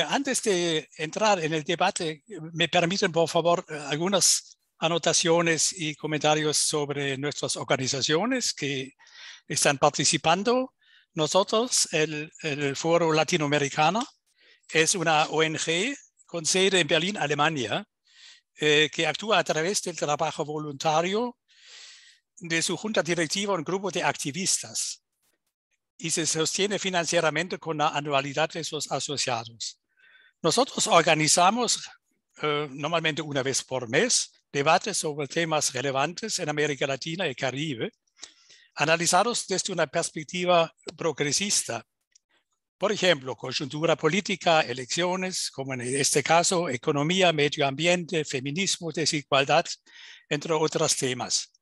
Antes de entrar en el debate, me permiten, por favor, algunas anotaciones y comentarios sobre nuestras organizaciones que están participando. Nosotros, el Foro Latinoamericano, es una ONG con sede en Berlín, Alemania, que actúa a través del trabajo voluntario de su junta directiva, un grupo de activistas, y se sostiene financieramente con la anualidad de sus asociados. Nosotros organizamos normalmente una vez por mes debates sobre temas relevantes en América Latina y Caribe, analizados desde una perspectiva progresista. Por ejemplo, coyuntura política, elecciones, como en este caso, economía, medio ambiente, feminismo, desigualdad, entre otros temas.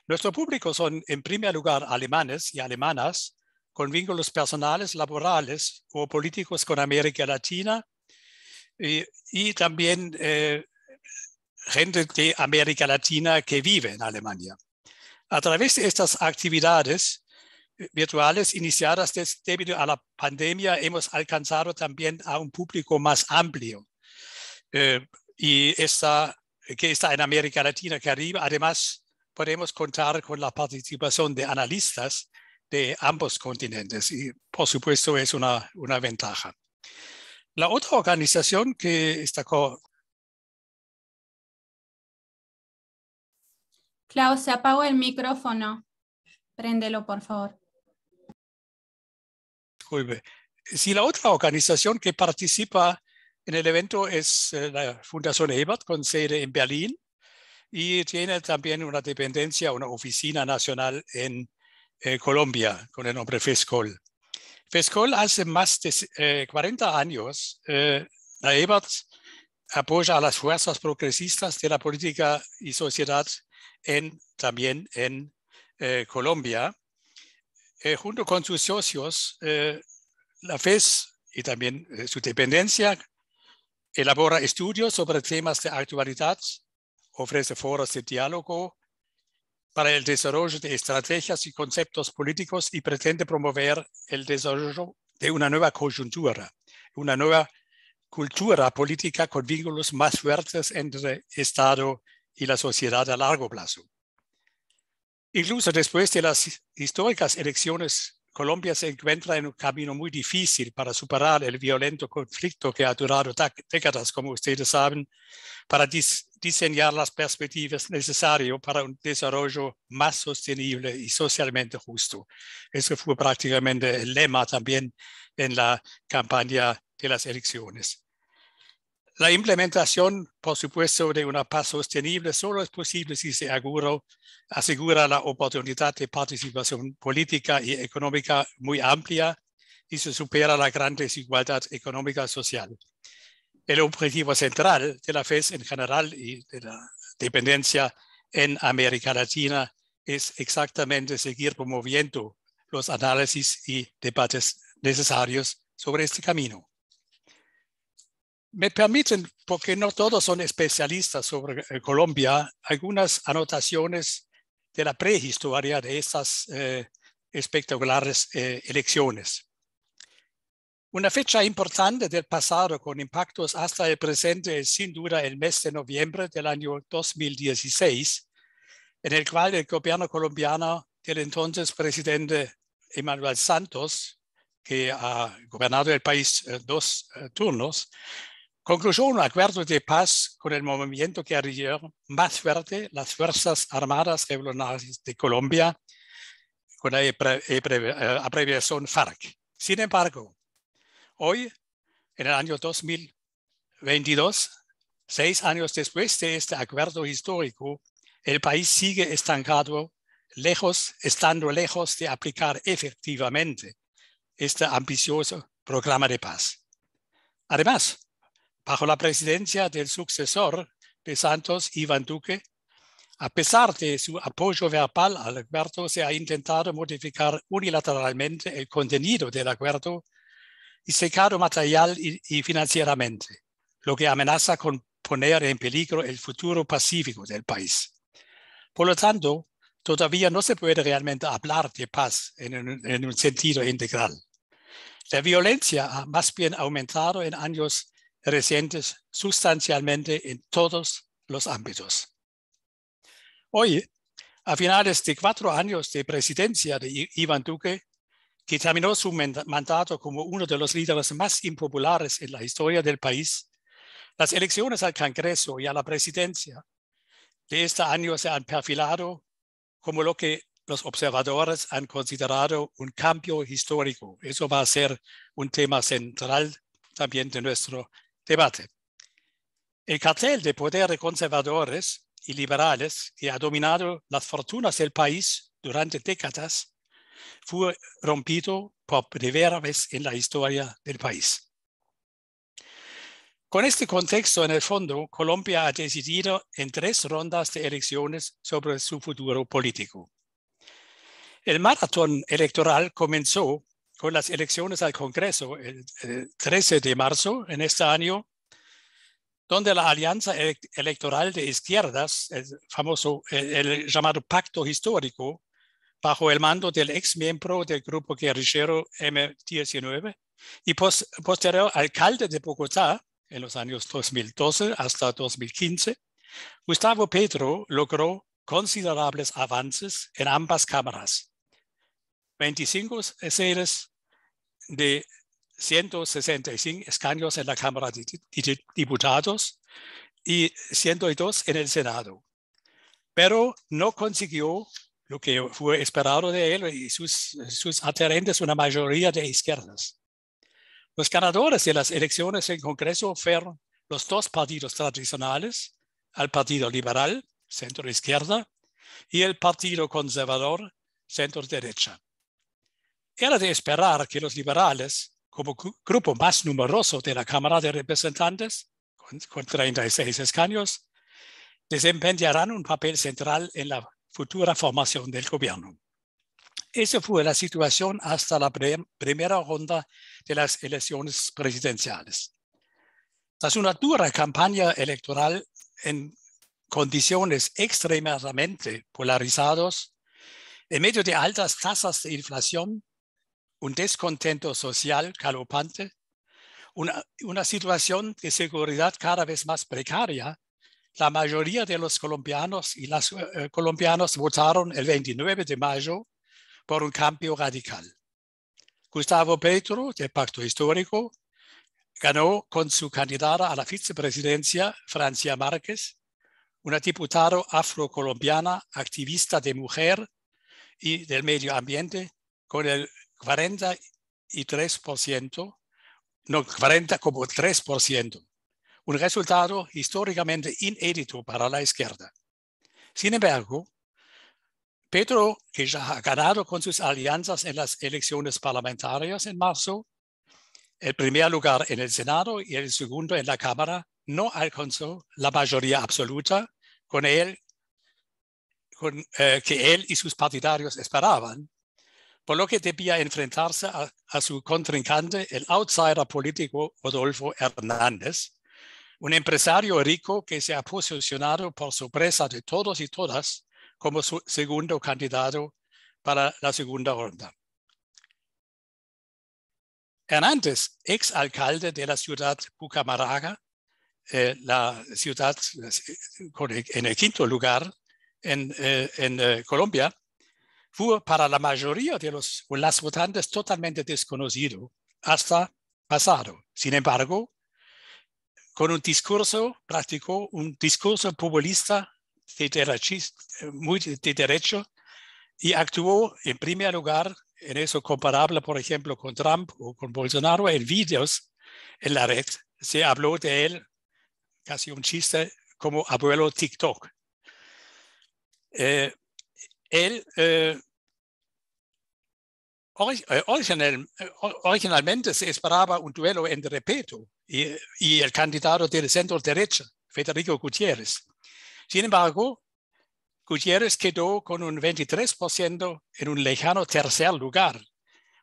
Nuestro público son, en primer lugar, alemanes y alemanas con vínculos personales, laborales o políticos con América Latina y también gente de América Latina que vive en Alemania. A través de estas actividades virtuales iniciadas debido a la pandemia, hemos alcanzado también a un público más amplio que está en América Latina y Caribe. Además, podemos contar con la participación de analistas de ambos continentes y, por supuesto, es una ventaja. La otra organización que está Klaus, se apagó el micrófono. Préndelo, por favor. Sí, la otra organización que participa en el evento es la Fundación Ebert, con sede en Berlín, y tiene también una dependencia, una oficina nacional en Colombia, con el nombre FESCOL. FESCOL hace más de 40 años, la Ebert apoya a las fuerzas progresistas de la política y sociedad también en Colombia. Junto con sus socios, la FES y también su dependencia elabora estudios sobre temas de actualidad, ofrece foros de diálogo para el desarrollo de estrategias y conceptos políticos y pretende promover el desarrollo de una nueva coyuntura, una nueva cultura política con vínculos más fuertes entre Estado y la sociedad a largo plazo. Incluso después de las históricas elecciones, Colombia se encuentra en un camino muy difícil para superar el violento conflicto que ha durado décadas, como ustedes saben, para diseñar las perspectivas necesarias para un desarrollo más sostenible y socialmente justo. Eso fue prácticamente el lema también en la campaña de las elecciones. La implementación, por supuesto, de una paz sostenible solo es posible si se asegura la oportunidad de participación política y económica muy amplia y se supera la gran desigualdad económica y social. El objetivo central de la FES en general y de la dependencia en América Latina es exactamente seguir promoviendo los análisis y debates necesarios sobre este camino. Me permiten, porque no todos son especialistas sobre Colombia, algunas anotaciones de la prehistoria de estas espectaculares elecciones. Una fecha importante del pasado con impactos hasta el presente es sin duda el mes de noviembre del año 2016, en el cual el gobierno colombiano del entonces presidente Emanuel Santos, que ha gobernado el país 2 turnos, concluyó un acuerdo de paz con el movimiento guerrillero más fuerte, las Fuerzas Armadas Revolucionarias de Colombia, con la abreviación FARC. Sin embargo, hoy, en el año 2022, 6 años después de este acuerdo histórico, el país sigue estancado, estando lejos de aplicar efectivamente este ambicioso programa de paz. Además, bajo la presidencia del sucesor de Santos, Iván Duque, a pesar de su apoyo verbal al acuerdo, se ha intentado modificar unilateralmente el contenido del acuerdo y secado material y financieramente, lo que amenaza con poner en peligro el futuro pacífico del país. Por lo tanto, todavía no se puede realmente hablar de paz en un sentido integral. La violencia ha más bien aumentado en años recientes sustancialmente en todos los ámbitos. Hoy, a finales de 4 años de presidencia de Iván Duque, que terminó su mandato como uno de los líderes más impopulares en la historia del país, las elecciones al Congreso y a la presidencia de este año se han perfilado como lo que los observadores han considerado un cambio histórico. Eso va a ser un tema central también de nuestro debate. El cartel de poder de conservadores y liberales que ha dominado las fortunas del país durante décadas fue rompido por primera vez en la historia del país. Con este contexto en el fondo, Colombia ha decidido en 3 rondas de elecciones sobre su futuro político. El maratón electoral comenzó con las elecciones al Congreso el 13 de marzo en este año, donde la alianza electoral de izquierdas, el llamado Pacto Histórico, bajo el mando del ex miembro del grupo guerrillero M-19 y posterior alcalde de Bogotá en los años 2012 hasta 2015, Gustavo Petro logró considerables avances en ambas cámaras. 25 sedes de 165 escaños en la Cámara de Diputados y 102 en el Senado. Pero no consiguió lo que fue esperado de él y sus adherentes, una mayoría de izquierdas. Los ganadores de las elecciones en Congreso fueron los 2 partidos tradicionales, el Partido Liberal, centro-izquierda, y el Partido Conservador, centro-derecha. Era de esperar que los liberales, como grupo más numeroso de la Cámara de Representantes, con 36 escaños, desempeñarán un papel central en la futura formación del gobierno. Esa fue la situación hasta la primera ronda de las elecciones presidenciales. Tras una dura campaña electoral en condiciones extremadamente polarizadas, en medio de altas tasas de inflación, un descontento social galopante, una situación de seguridad cada vez más precaria, la mayoría de los colombianos y las colombianas votaron el 29 de mayo por un cambio radical. Gustavo Petro, del Pacto Histórico, ganó con su candidata a la vicepresidencia, Francia Márquez, una diputada afrocolombiana, activista de mujer y del medio ambiente, con el 40,3%, un resultado históricamente inédito para la izquierda. Sin embargo, Petro, que ya ha ganado con sus alianzas en las elecciones parlamentarias en marzo, el primer lugar en el Senado y el segundo en la Cámara, no alcanzó la mayoría absoluta que él y sus partidarios esperaban, por lo que debía enfrentarse a su contrincante, el outsider político Rodolfo Hernández, un empresario rico que se ha posicionado por sorpresa de todos y todas como su segundo candidato para la segunda ronda. Hernández, exalcalde de la ciudad Bucaramanga, la ciudad en el 5º lugar en Colombia, fue para la mayoría de las votantes totalmente desconocido hasta pasado. Sin embargo, practicó un discurso populista muy de derecho y actuó en primer lugar en eso comparable, por ejemplo, con Trump o con Bolsonaro en vídeos en la red. Se habló de él, casi un chiste, como abuelo TikTok. Originalmente se esperaba un duelo entre Petro y el candidato del centro derecha, Federico Gutiérrez. Sin embargo, Gutiérrez quedó con un 23% en un lejano tercer lugar,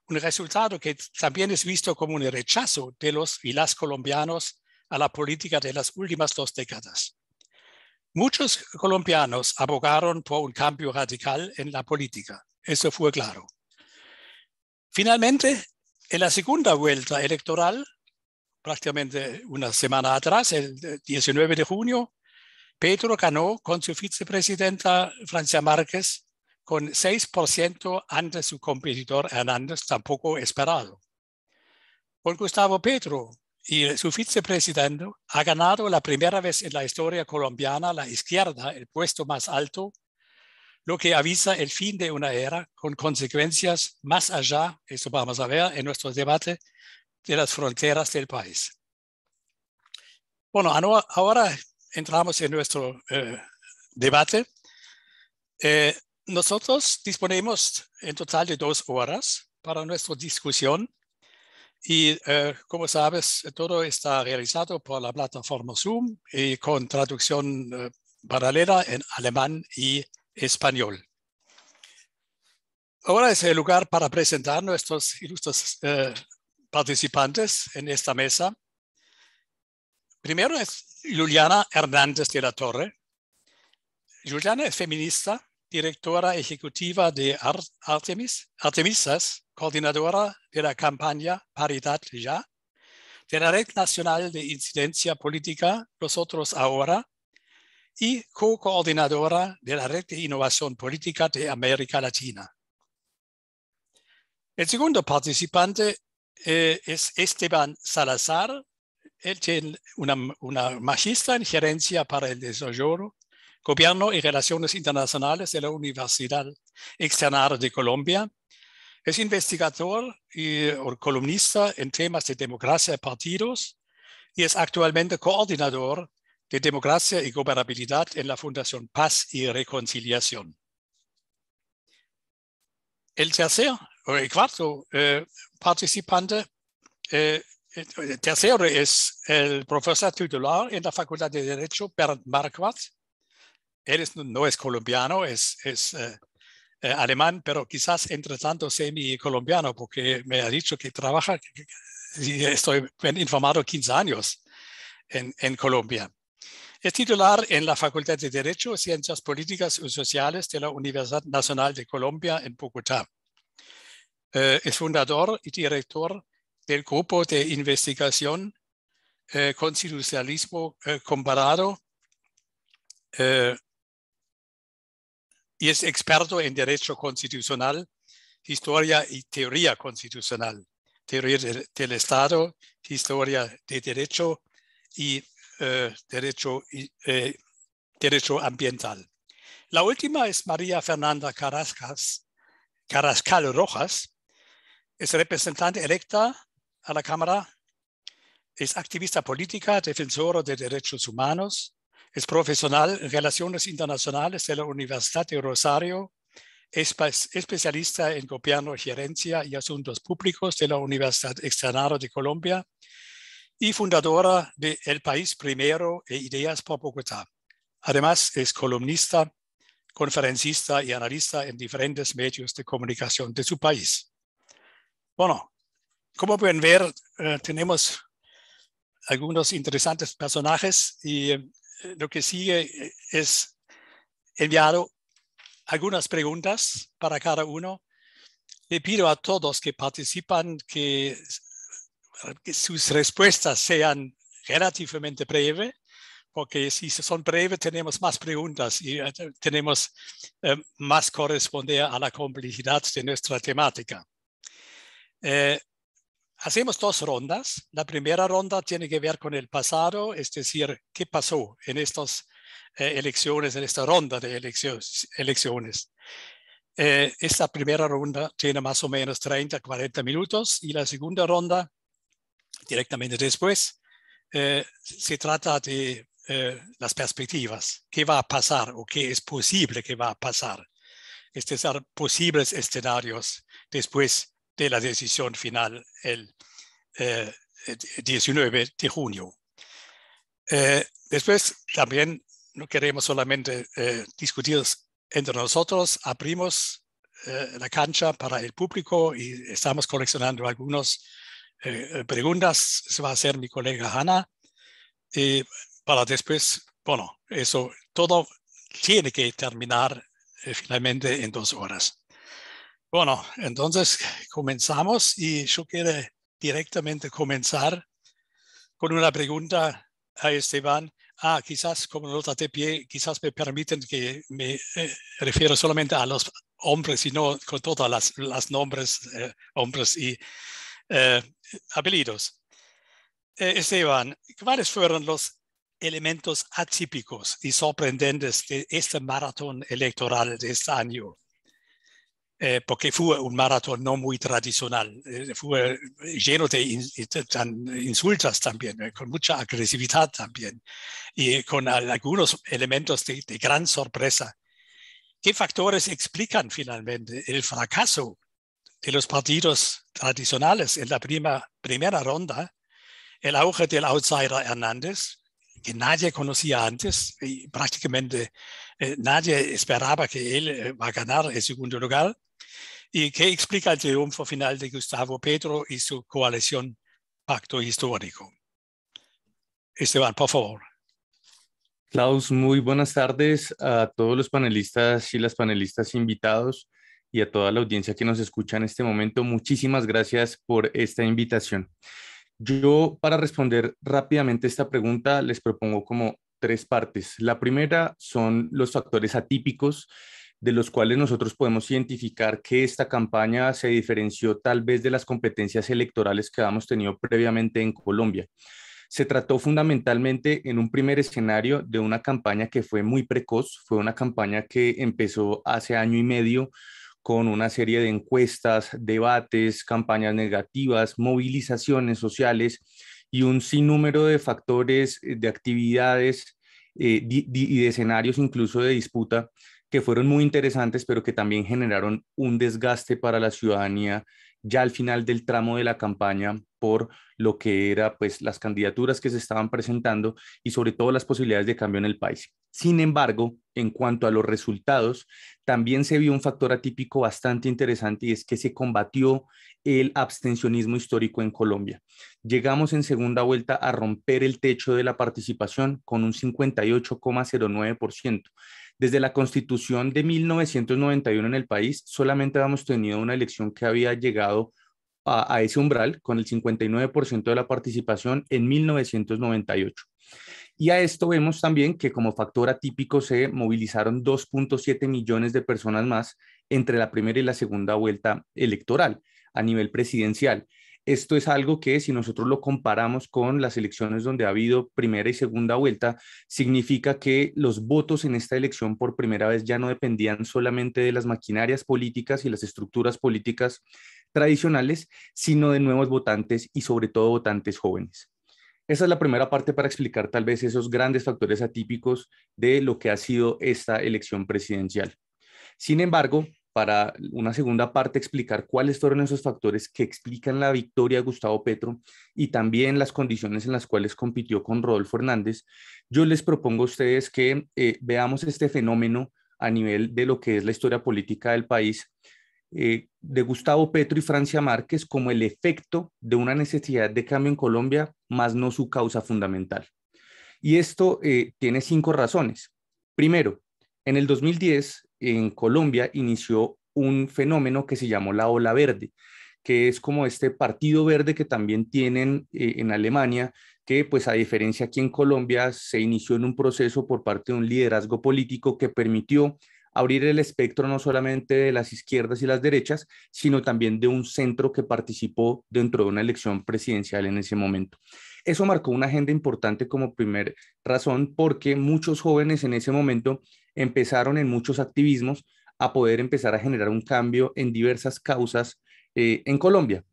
un resultado que también es visto como un rechazo de los y las colombianos a la política de las últimas 2 décadas. Muchos colombianos abogaron por un cambio radical en la política, eso fue claro. Finalmente, En la segunda vuelta electoral, prácticamente una semana atrás, el 19 de junio, Petro ganó con su vicepresidenta Francia Márquez con 6% ante su competidor Hernández, tampoco esperado. Por Gustavo Petro y su vicepresidente ha ganado la primera vez en la historia colombiana la izquierda el puesto más alto, lo que avisa el fin de una era con consecuencias más allá, eso vamos a ver en nuestro debate, de las fronteras del país. Bueno, ahora entramos en nuestro debate. Nosotros disponemos en total de 2 horas para nuestra discusión y como sabes, todo está realizado por la plataforma Zoom y con traducción paralela en alemán y español. Ahora es el lugar para presentar nuestros ilustres participantes en esta mesa. Primero es Juliana Hernández de la Torre. Juliana es feminista, directora ejecutiva de Artemisas, coordinadora de la campaña Paridad Ya, de la Red Nacional de Incidencia Política Nosotros Ahora y co-coordinadora de la Red de Innovación Política de América Latina. El segundo participante es Esteban Salazar. Él tiene una magistra en gerencia para el desarrollo, gobierno y relaciones internacionales de la Universidad Externada de Colombia. Es investigador y columnista en temas de democracia y partidos y es actualmente coordinador de democracia y gobernabilidad en la Fundación Paz y Reconciliación. El cuarto participante, el tercero es el profesor titular en la Facultad de Derecho, Bernd Marquardt. Él no es colombiano, es alemán, pero quizás entre tanto semi-colombiano, porque me ha dicho que trabaja, y estoy bien informado, 15 años en Colombia. Es titular en la Facultad de Derecho, Ciencias Políticas y Sociales de la Universidad Nacional de Colombia en Bogotá. Es fundador y director del Grupo de Investigación Constitucionalismo Comparado y es experto en Derecho Constitucional, Historia y Teoría Constitucional, Teoría del Estado, Historia de Derecho y Derecho Ambiental. La última es María Fernanda Carrascal Rojas. Es representante electa a la Cámara, es activista política, defensora de derechos humanos, es profesional en relaciones internacionales de la Universidad de Rosario, es especialista en gobierno, gerencia y asuntos públicos de la Universidad Externada de Colombia y fundadora de El País Primero e Ideas por Bogotá. Además, es columnista, conferencista y analista en diferentes medios de comunicación de su país. Bueno, como pueden ver, tenemos algunos interesantes personajes y lo que sigue es enviado algunas preguntas para cada uno. Le pido a todos que participan que sus respuestas sean relativamente breves, porque si son breves tenemos más preguntas y tenemos más corresponder a la complejidad de nuestra temática. Hacemos 2 rondas. La primera ronda tiene que ver con el pasado, es decir, qué pasó en estas elecciones, en esta ronda de elecciones. Esta primera ronda tiene más o menos 30-40 minutos y la segunda ronda, directamente después, se trata de las perspectivas. ¿Qué va a pasar o qué es posible que va a pasar? Es decir, posibles escenarios después de la decisión final el 19 de junio. Después también no queremos solamente discutir entre nosotros, abrimos la cancha para el público y estamos coleccionando algunas preguntas. Se va a hacer mi colega Hanna. Para después, bueno, eso todo tiene que terminar finalmente en 2 horas. Bueno, entonces comenzamos y yo quiero directamente comenzar con una pregunta a Esteban. Quizás como nota de pie, quizás me permiten que me refiero solamente a los hombres y no con todas las nombres, hombres y apellidos. Esteban, ¿cuáles fueron los elementos atípicos y sorprendentes de este maratón electoral de este año? Porque fue un maratón no muy tradicional, fue lleno de insultos también, con mucha agresividad también y con algunos elementos de gran sorpresa. ¿Qué factores explican finalmente el fracaso de los partidos tradicionales en la primera ronda? El auge del outsider Hernández, que nadie conocía antes y prácticamente nadie esperaba que él va a ganar el segundo lugar. ¿Y qué explica el triunfo final de Gustavo Petro y su coalición Pacto Histórico? Esteban, por favor. Klaus, muy buenas tardes a todos los panelistas y las panelistas invitados y a toda la audiencia que nos escucha en este momento. Muchísimas gracias por esta invitación. Yo, para responder rápidamente esta pregunta, les propongo como tres partes. La primera son los factores atípicos de los cuales nosotros podemos identificar que esta campaña se diferenció tal vez de las competencias electorales que habíamos tenido previamente en Colombia. Se trató fundamentalmente en un primer escenario de una campaña que fue muy precoz, fue una campaña que empezó hace año y medio con una serie de encuestas, debates, campañas negativas, movilizaciones sociales y un sinnúmero de factores, de actividades y de escenarios incluso de disputa que fueron muy interesantes, pero que también generaron un desgaste para la ciudadanía ya al final del tramo de la campaña por lo que era pues las candidaturas que se estaban presentando y sobre todo las posibilidades de cambio en el país. Sin embargo, en cuanto a los resultados, también se vio un factor atípico bastante interesante y es que se combatió el abstencionismo histórico en Colombia. Llegamos en segunda vuelta a romper el techo de la participación con un 58,09%. Desde la Constitución de 1991 en el país, solamente habíamos tenido una elección que había llegado a ese umbral con el 59% de la participación en 1998. Y a esto vemos también que como factor atípico se movilizaron 2.7 millones de personas más entre la primera y la segunda vuelta electoral a nivel presidencial. Esto es algo que si nosotros lo comparamos con las elecciones donde ha habido primera y segunda vuelta, significa que los votos en esta elección por primera vez ya no dependían solamente de las maquinarias políticas y las estructuras políticas tradicionales, sino de nuevos votantes y sobre todo votantes jóvenes. Esa es la primera parte para explicar tal vez esos grandes factores atípicos de lo que ha sido esta elección presidencial. Sin embargo, para una segunda parte explicar cuáles fueron esos factores que explican la victoria de Gustavo Petro y también las condiciones en las cuales compitió con Rodolfo Hernández, yo les propongo a ustedes que veamos este fenómeno a nivel de lo que es la historia política del país, de Gustavo Petro y Francia Márquez como el efecto de una necesidad de cambio en Colombia, más no su causa fundamental. Y esto tiene 5 razones. Primero, en el 2010 en Colombia inició un fenómeno que se llamó la Ola Verde, que es como este partido verde que también tienen en Alemania, que pues a diferencia aquí en Colombia se inició en un proceso por parte de un liderazgo político que permitió abrir el espectro no solamente de las izquierdas y las derechas, sino también de un centro que participó dentro de una elección presidencial en ese momento. Eso marcó una agenda importante como primera razón porque muchos jóvenes en ese momento empezaron en muchos activismos a poder empezar a generar un cambio en diversas causas en Colombia.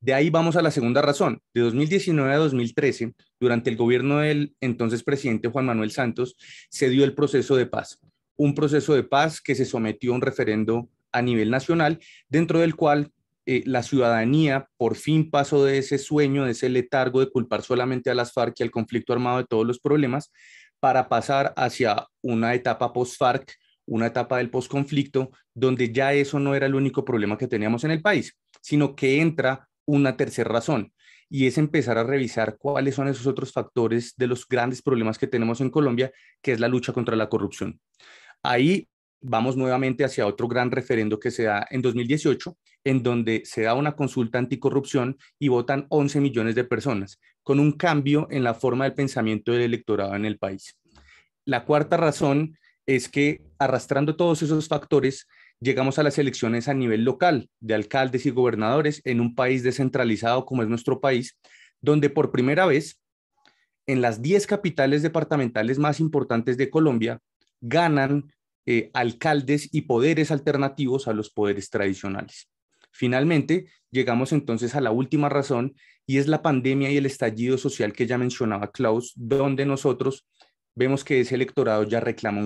De ahí vamos a la segunda razón. De 2019 a 2013, durante el gobierno del entonces presidente Juan Manuel Santos, se dio el proceso de paz. Un proceso de paz que se sometió a un referendo a nivel nacional, dentro del cual la ciudadanía por fin pasó de ese sueño, de ese letargo de culpar solamente a las FARC y al conflicto armado de todos los problemas, para pasar hacia una etapa post-FARC, una etapa del post-conflicto, donde ya eso no era el único problema que teníamos en el país, sino que entra una tercera razón, y es empezar a revisar cuáles son esos otros factores de los grandes problemas que tenemos en Colombia, que es la lucha contra la corrupción. Ahí vamos nuevamente hacia otro gran referendo que se da en 2018, en donde se da una consulta anticorrupción y votan 11 millones de personas, con un cambio en la forma del pensamiento del electorado en el país. La cuarta razón es que, arrastrando todos esos factores, llegamos a las elecciones a nivel local de alcaldes y gobernadores en un país descentralizado como es nuestro país, donde por primera vez en las 10 capitales departamentales más importantes de Colombia ganan alcaldes y poderes alternativos a los poderes tradicionales. Finalmente, llegamos entonces a la última razón, y es la pandemia y el estallido social que ya mencionaba Klaus, donde nosotros vemos que ese electorado ya reclama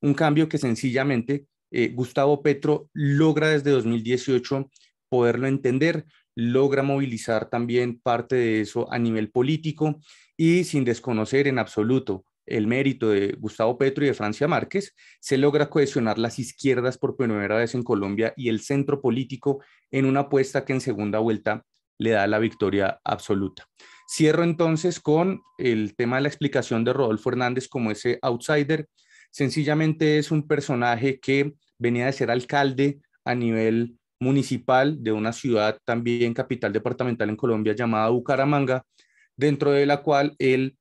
un cambio que sencillamente Gustavo Petro logra desde 2018 poderlo entender, logra movilizar también parte de eso a nivel político, y sin desconocer en absoluto el mérito de Gustavo Petro y de Francia Márquez, se logra cohesionar las izquierdas por primera vez en Colombia y el centro político en una apuesta que en segunda vuelta le da la victoria absoluta. Cierro entonces con el tema de la explicación de Rodolfo Hernández como ese outsider. Sencillamente es un personaje que venía de ser alcalde a nivel municipal de una ciudad también capital departamental en Colombia llamada Bucaramanga, dentro de la cual él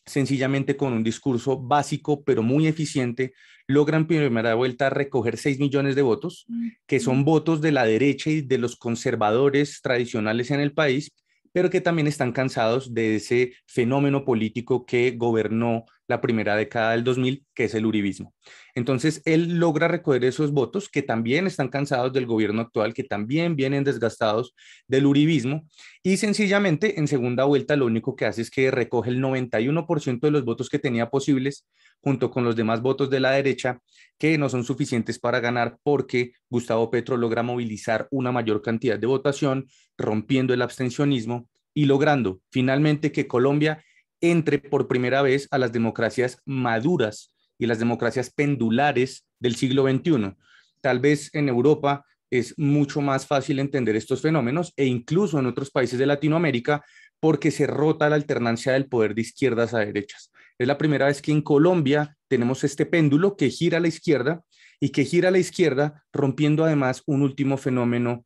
sencillamente con un discurso básico pero muy eficiente logra en primera vuelta recoger 6 millones de votos, que son votos de la derecha y de los conservadores tradicionales en el país, pero que también están cansados de ese fenómeno político que gobernó la primera década del 2000, que es el uribismo. Entonces, él logra recoger esos votos que también están cansados del gobierno actual, que también vienen desgastados del uribismo, y sencillamente en segunda vuelta lo único que hace es que recoge el 91% de los votos que tenía posibles, junto con los demás votos de la derecha, que no son suficientes para ganar, porque Gustavo Petro logra movilizar una mayor cantidad de votación, rompiendo el abstencionismo y logrando finalmente que Colombia entre por primera vez a las democracias maduras y las democracias pendulares del siglo XXI. Tal vez en Europa es mucho más fácil entender estos fenómenos, e incluso en otros países de Latinoamérica, porque se rota la alternancia del poder de izquierdas a derechas. Es la primera vez que en Colombia tenemos este péndulo que gira a la izquierda, y que gira a la izquierda, rompiendo además un último fenómeno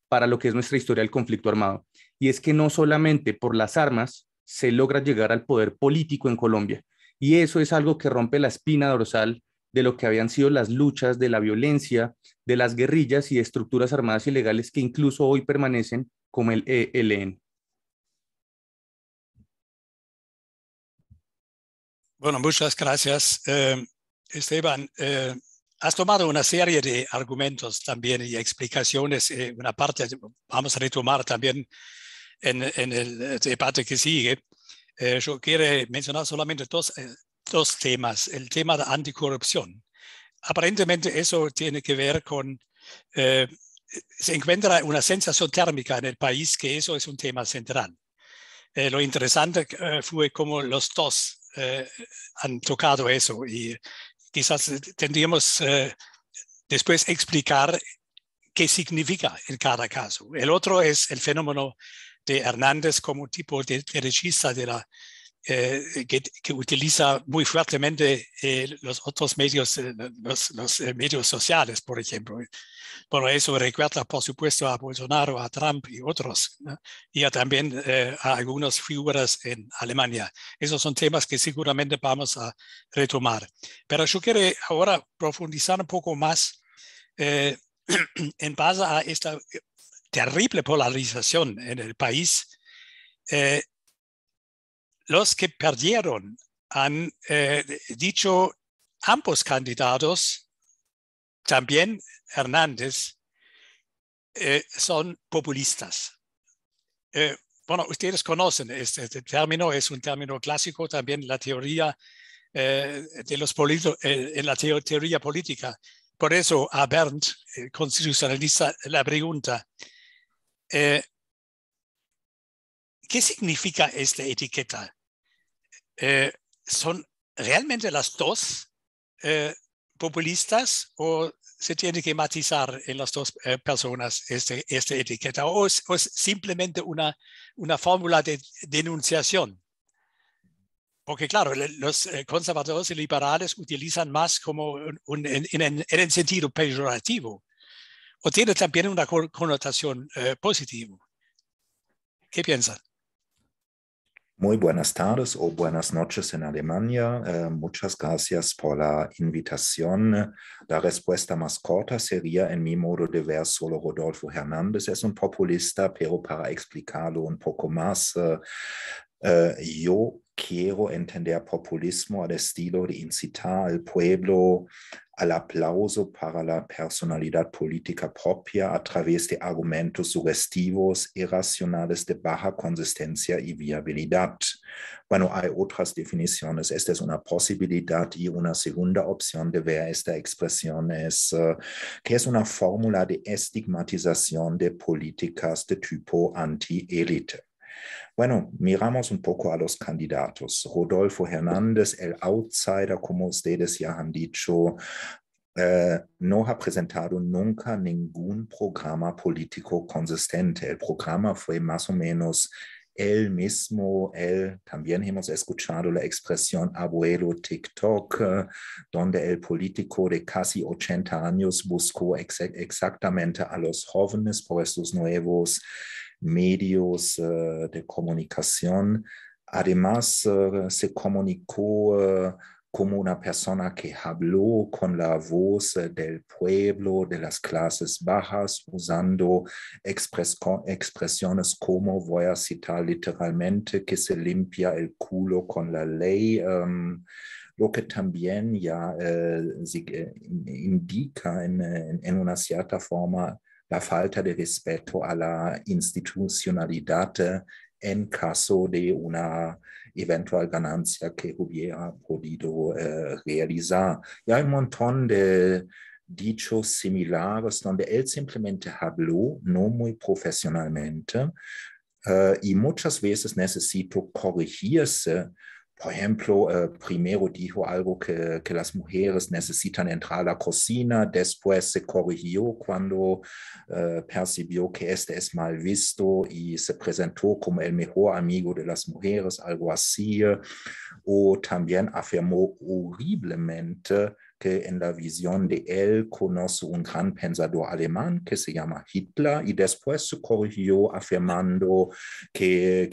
para lo que es nuestra historia del conflicto armado. Y es que no solamente por las armas se logra llegar al poder político en Colombia, y eso es algo que rompe la espina dorsal de lo que habían sido las luchas, de la violencia, de las guerrillas y de estructuras armadas ilegales que incluso hoy permanecen, como el ELN. Bueno, muchas gracias, Esteban. Has tomado una serie de argumentos también y explicaciones. Una parte vamos a retomar también en el debate que sigue. Yo quiero mencionar solamente dos temas. El tema de anticorrupción. Aparentemente eso tiene que ver con, se encuentra una sensación térmica en el país que eso es un tema central. Lo interesante fue cómo los dos han tocado eso, y quizás tendríamos después explicar qué significa en cada caso. El otro es el fenómeno de Hernández como tipo de derechista que utiliza muy fuertemente los otros medios, los medios sociales, por ejemplo. Por eso recuerda, por supuesto, a Bolsonaro, a Trump y otros, ¿no? Y también a algunas figuras en Alemania. Esos son temas que seguramente vamos a retomar. Pero yo quiero ahora profundizar un poco más en base a esta terrible polarización en el país. Los que perdieron han dicho ambos candidatos, también Hernández, son populistas. Bueno, ustedes conocen este término, es un término clásico también en la teoría de los políticos, en la teoría política. Por eso a Berndt, constitucionalista, la pregunta, ¿qué significa esta etiqueta? ¿Son realmente las dos populistas, o se tiene que matizar en las dos personas esta etiqueta, o es simplemente una fórmula de denunciación? Porque claro, los conservadores y liberales utilizan más como en el sentido peyorativo, o tiene también una connotación positiva. ¿Qué piensan? Muy buenas tardes o buenas noches en Alemania. Muchas gracias por la invitación. La respuesta más corta sería, en mi modo de ver, solo Rodolfo Hernández es un populista, pero para explicarlo un poco más, yo quiero entender populismo al estilo de incitar al pueblo al aplauso para la personalidad política propia a través de argumentos sugestivos, irracionales de baja consistencia y viabilidad. Bueno, hay otras definiciones. Esta es una posibilidad y una segunda opción de ver esta expresión es que es una fórmula de estigmatización de políticas de tipo anti-élite. Bueno, miramos un poco a los candidatos. Rodolfo Hernández, el outsider, como ustedes ya han dicho, no ha presentado nunca ningún programa político consistente. El programa fue más o menos él mismo. También hemos escuchado la expresión abuelo TikTok, donde el político de casi 80 años buscó exactamente a los jóvenes por estos nuevos medios de comunicación. Además, se comunicó como una persona que habló con la voz del pueblo, de las clases bajas, usando expresiones como, voy a citar literalmente, que se limpia el culo con la ley, lo que también ya indica en una cierta forma la falta de respeto a la institucionalidad en caso de una eventual ganancia que hubiera podido realizar. Y hay un montón de dichos similares donde él simplemente habló, no muy profesionalmente, y muchas veces necesito corregirse. Por ejemplo, primero dijo algo que las mujeres necesitan entrar a la cocina, después se corrigió cuando percibió que este es mal visto y se presentó como el mejor amigo de las mujeres, algo así, o también afirmó horriblemente que en la visión de él conoce un gran pensador alemán que se llama Hitler y después se corrigió afirmando que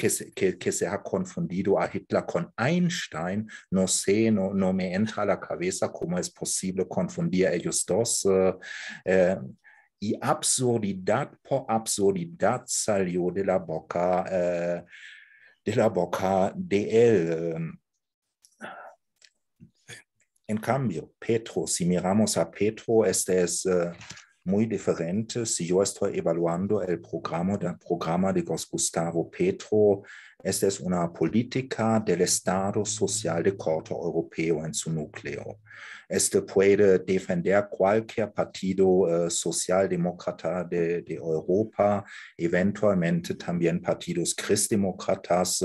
se ha confundido a Hitler con Einstein. No sé, no me entra a la cabeza cómo es posible confundir a ellos dos. Y absurdidad por absurdidad salió de la boca de él. En cambio, Petro, si miramos a Petro, este es muy diferente. Si yo estoy evaluando el programa de Gustavo Petro, esta es una política del Estado social de corte europeo en su núcleo. Este puede defender cualquier partido socialdemócrata de Europa, eventualmente también partidos cristdemócratas.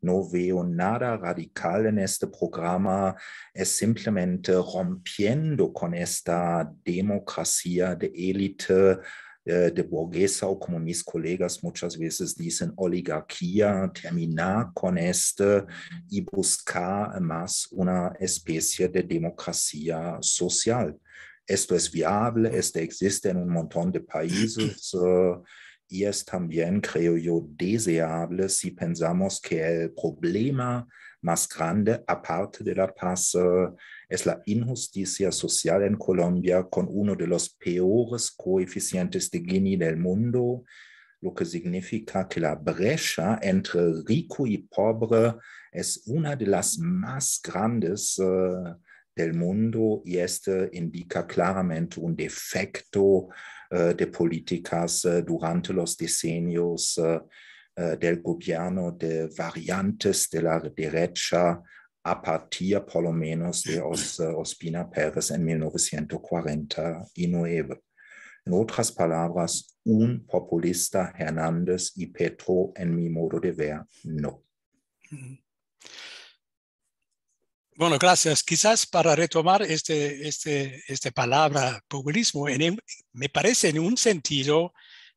No veo nada radical en este programa. Es simplemente rompiendo con esta democracia de élite, de burguesa, o como mis colegas muchas veces dicen, oligarquía, terminar con este y buscar más una especie de democracia social. Esto es viable, esto existe en un montón de países y es también, creo yo, deseable si pensamos que el problema más grande, aparte de la paz, es la injusticia social en Colombia, con uno de los peores coeficientes de Gini del mundo, lo que significa que la brecha entre rico y pobre es una de las más grandes del mundo y este indica claramente un defecto de políticas durante los decenios del gobierno de variantes de la derecha a partir por lo menos de Ospina Pérez en 1949. En otras palabras, un populista Hernández y Petro, en mi modo de ver, no. Bueno, gracias. Quizás para retomar esta palabra populismo, me parece en un sentido,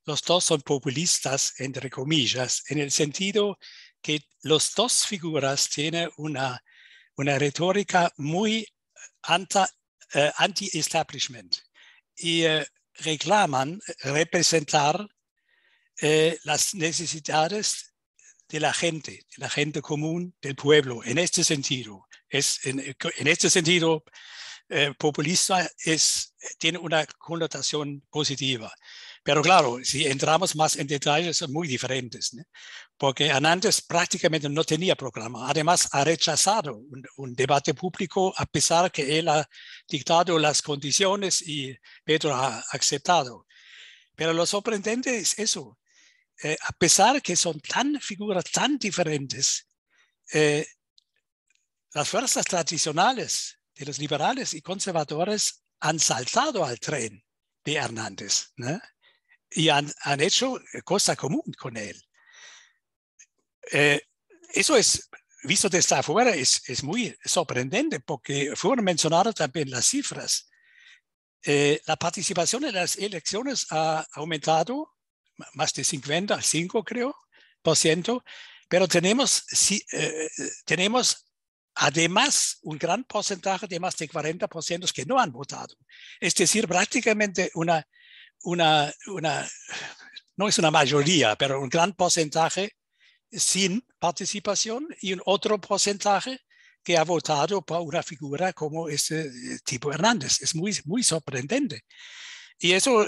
los dos son populistas, entre comillas, en el sentido que los dos figuras tienen una retórica muy anti-establishment y reclaman representar las necesidades de la gente común, del pueblo. En este sentido, populista tiene una connotación positiva. Pero claro, si entramos más en detalles, son muy diferentes, ¿no? Porque Hernández prácticamente no tenía programa. Además, ha rechazado un debate público a pesar que él ha dictado las condiciones y Petro ha aceptado. Pero lo sorprendente es eso. A pesar que son figuras tan diferentes, las fuerzas tradicionales de los liberales y conservadores han saltado al tren de Hernández, ¿no? Y han hecho cosa común con él. Eso es, visto desde afuera, es muy sorprendente porque fueron mencionadas también las cifras. La participación en las elecciones ha aumentado más de 55, creo, %, pero tenemos además un gran porcentaje de más de 40% que no han votado. Es decir, prácticamente no es una mayoría, pero un gran porcentaje sin participación y un otro porcentaje que ha votado por una figura como este tipo Hernández. Es muy, muy sorprendente. Y eso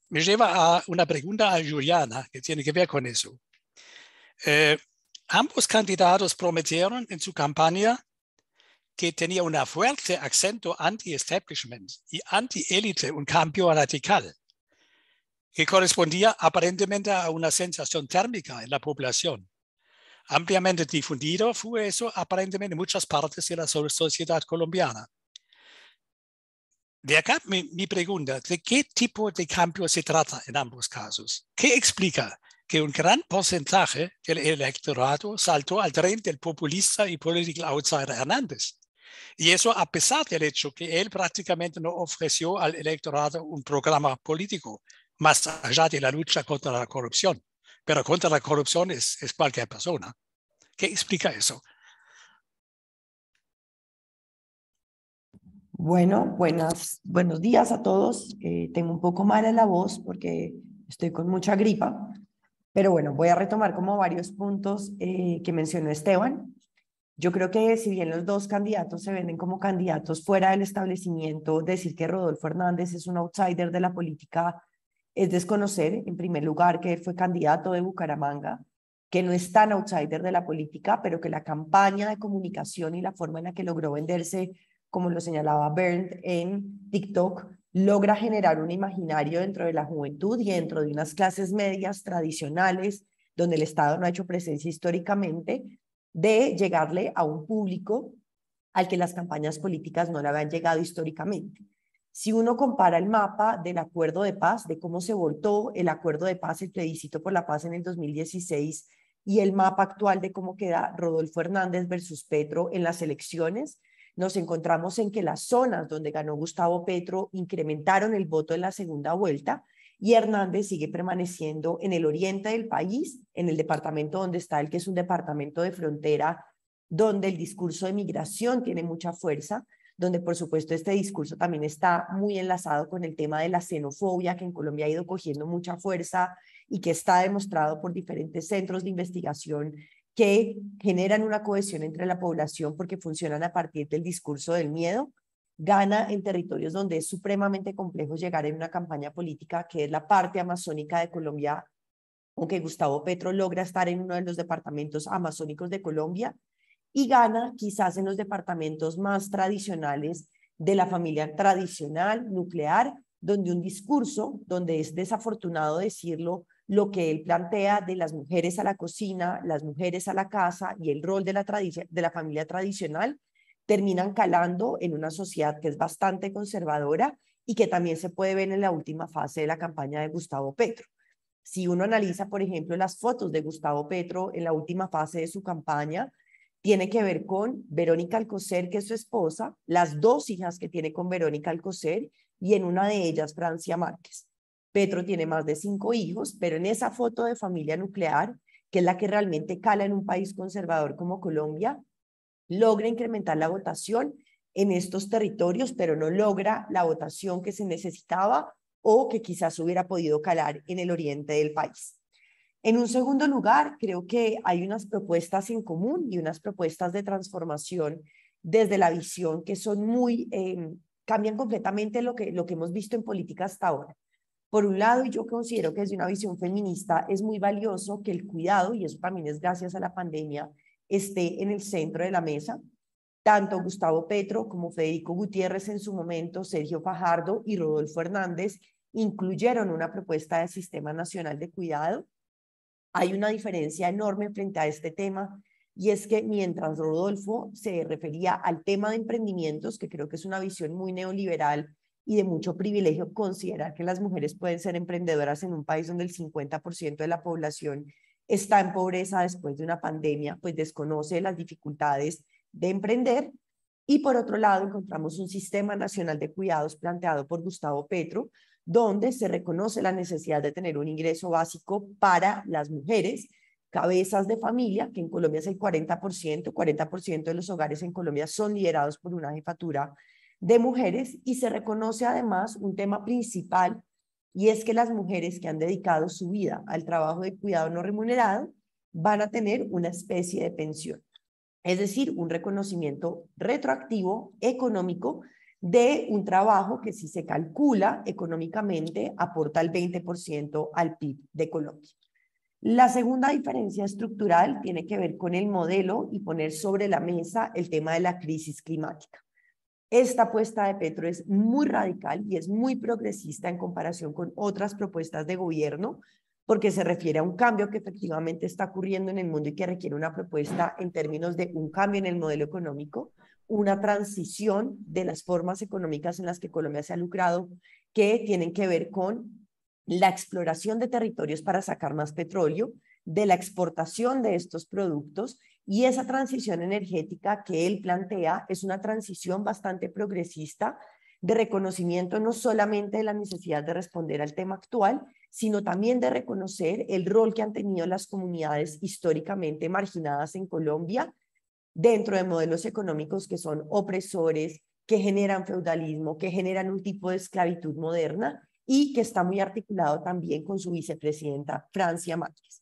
me lleva a una pregunta a Juliana que tiene que ver con eso. Ambos candidatos prometieron en su campaña que tenía un fuerte acento anti-establishment y anti-élite, un cambio radical, que correspondía aparentemente a una sensación térmica en la población. Ampliamente difundido fue eso aparentemente en muchas partes de la sociedad colombiana. De acá mi pregunta, ¿de qué tipo de cambio se trata en ambos casos? ¿Qué explica que un gran porcentaje del electorado saltó al tren del populista y political outsider Hernández? Y eso a pesar del hecho que él prácticamente no ofreció al electorado un programa político, más allá de la lucha contra la corrupción. Pero contra la corrupción es cualquier persona. ¿Qué explica eso? Bueno, buenos días a todos. Tengo un poco mala la voz porque estoy con mucha gripa, pero bueno, voy a retomar como varios puntos que mencionó Esteban. Yo creo que si bien los dos candidatos se venden como candidatos fuera del establecimiento, decir que Rodolfo Hernández es un outsider de la política es desconocer, en primer lugar, que él fue candidato de Bucaramanga, que no es tan outsider de la política, pero que la campaña de comunicación y la forma en la que logró venderse, como lo señalaba Bernd en TikTok, logra generar un imaginario dentro de la juventud y dentro de unas clases medias tradicionales, donde el Estado no ha hecho presencia históricamente, de llegarle a un público al que las campañas políticas no le habían llegado históricamente. Si uno compara el mapa del acuerdo de paz, de cómo se votó el acuerdo de paz, el plebiscito por la paz en el 2016, y el mapa actual de cómo queda Rodolfo Hernández versus Petro en las elecciones, nos encontramos en que las zonas donde ganó Gustavo Petro incrementaron el voto en la segunda vuelta y Hernández sigue permaneciendo en el oriente del país, en el departamento donde está él, que es un departamento de frontera, donde el discurso de migración tiene mucha fuerza, donde por supuesto este discurso también está muy enlazado con el tema de la xenofobia, que en Colombia ha ido cogiendo mucha fuerza y que está demostrado por diferentes centros de investigación que generan una cohesión entre la población porque funcionan a partir del discurso del miedo. Gana en territorios donde es supremamente complejo llegar en una campaña política, que es la parte amazónica de Colombia, aunque Gustavo Petro logra estar en uno de los departamentos amazónicos de Colombia, y gana quizás en los departamentos más tradicionales de la familia tradicional, nuclear, donde un discurso, donde es desafortunado decirlo, lo que él plantea de las mujeres a la cocina, las mujeres a la casa y el rol de la familia tradicional, terminan calando en una sociedad que es bastante conservadora y que también se puede ver en la última fase de la campaña de Gustavo Petro. Si uno analiza, por ejemplo, las fotos de Gustavo Petro en la última fase de su campaña, tiene que ver con Verónica Alcocer, que es su esposa, las dos hijas que tiene con Verónica Alcocer y en una de ellas Francia Márquez. Petro tiene más de 5 hijos, pero en esa foto de familia nuclear, que es la que realmente cala en un país conservador como Colombia, logra incrementar la votación en estos territorios, pero no logra la votación que se necesitaba o que quizás hubiera podido calar en el oriente del país. En un segundo lugar, creo que hay unas propuestas en común y unas propuestas de transformación desde la visión que son muy, cambian completamente lo que hemos visto en política hasta ahora. Por un lado, y yo considero que desde una visión feminista es muy valioso que el cuidado, y eso también es gracias a la pandemia, esté en el centro de la mesa. Tanto Gustavo Petro como Federico Gutiérrez en su momento, Sergio Fajardo y Rodolfo Hernández incluyeron una propuesta de Sistema Nacional de Cuidado. Hay una diferencia enorme frente a este tema, y es que mientras Rodolfo se refería al tema de emprendimientos, que creo que es una visión muy neoliberal y de mucho privilegio considerar que las mujeres pueden ser emprendedoras en un país donde el 50% de la población está en pobreza después de una pandemia, pues desconoce las dificultades de emprender. Y por otro lado, encontramos un Sistema Nacional de Cuidados planteado por Gustavo Petro, donde se reconoce la necesidad de tener un ingreso básico para las mujeres, cabezas de familia, que en Colombia es el 40% de los hogares en Colombia son liderados por una jefatura de mujeres, y se reconoce además un tema principal, y es que las mujeres que han dedicado su vida al trabajo de cuidado no remunerado van a tener una especie de pensión, es decir, un reconocimiento retroactivo económico de un trabajo que, si se calcula económicamente, aporta el 20% al PIB de Colombia. La segunda diferencia estructural tiene que ver con el modelo y poner sobre la mesa el tema de la crisis climática. Esta apuesta de Petro es muy radical y es muy progresista en comparación con otras propuestas de gobierno, porque se refiere a un cambio que efectivamente está ocurriendo en el mundo y que requiere una propuesta en términos de un cambio en el modelo económico, una transición de las formas económicas en las que Colombia se ha lucrado, que tienen que ver con la exploración de territorios para sacar más petróleo, de la exportación de estos productos, y esa transición energética que él plantea es una transición bastante progresista de reconocimiento no solamente de la necesidad de responder al tema actual, sino también de reconocer el rol que han tenido las comunidades históricamente marginadas en Colombia dentro de modelos económicos que son opresores, que generan feudalismo, que generan un tipo de esclavitud moderna, y que está muy articulado también con su vicepresidenta Francia Márquez.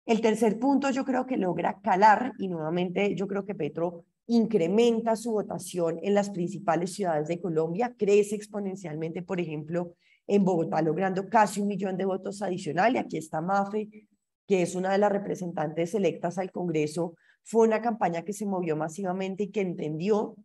El tercer punto yo creo que logra calar, y nuevamente yo creo que Petro incrementa su votación en las principales ciudades de Colombia, crece exponencialmente, por ejemplo, en Bogotá, logrando casi 1 millón de votos adicionales. Aquí está Mafe, que es una de las representantes electas al Congreso. Fue una campaña que se movió masivamente y que entendió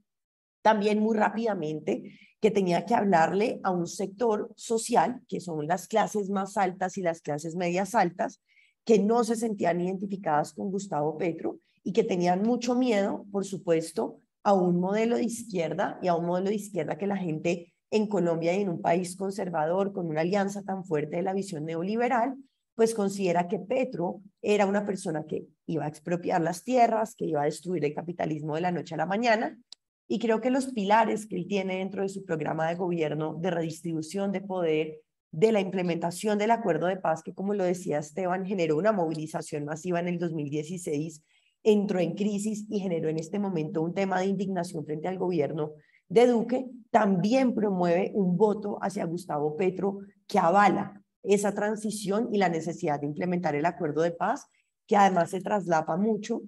también muy rápidamente que tenía que hablarle a un sector social, que son las clases más altas y las clases medias altas, que no se sentían identificadas con Gustavo Petro y que tenían mucho miedo, por supuesto, a un modelo de izquierda, y a un modelo de izquierda que la gente en Colombia y en un país conservador con una alianza tan fuerte de la visión neoliberal, pues considera que Petro era una persona que iba a expropiar las tierras, que iba a destruir el capitalismo de la noche a la mañana. Y creo que los pilares que él tiene dentro de su programa de gobierno de redistribución de poder, de la implementación del acuerdo de paz, que como lo decía Esteban, generó una movilización masiva en el 2016, entró en crisis y generó en este momento un tema de indignación frente al gobierno de Duque, también promueve un voto hacia Gustavo Petro que avala esa transición y la necesidad de implementar el acuerdo de paz, que además se traslapa mucho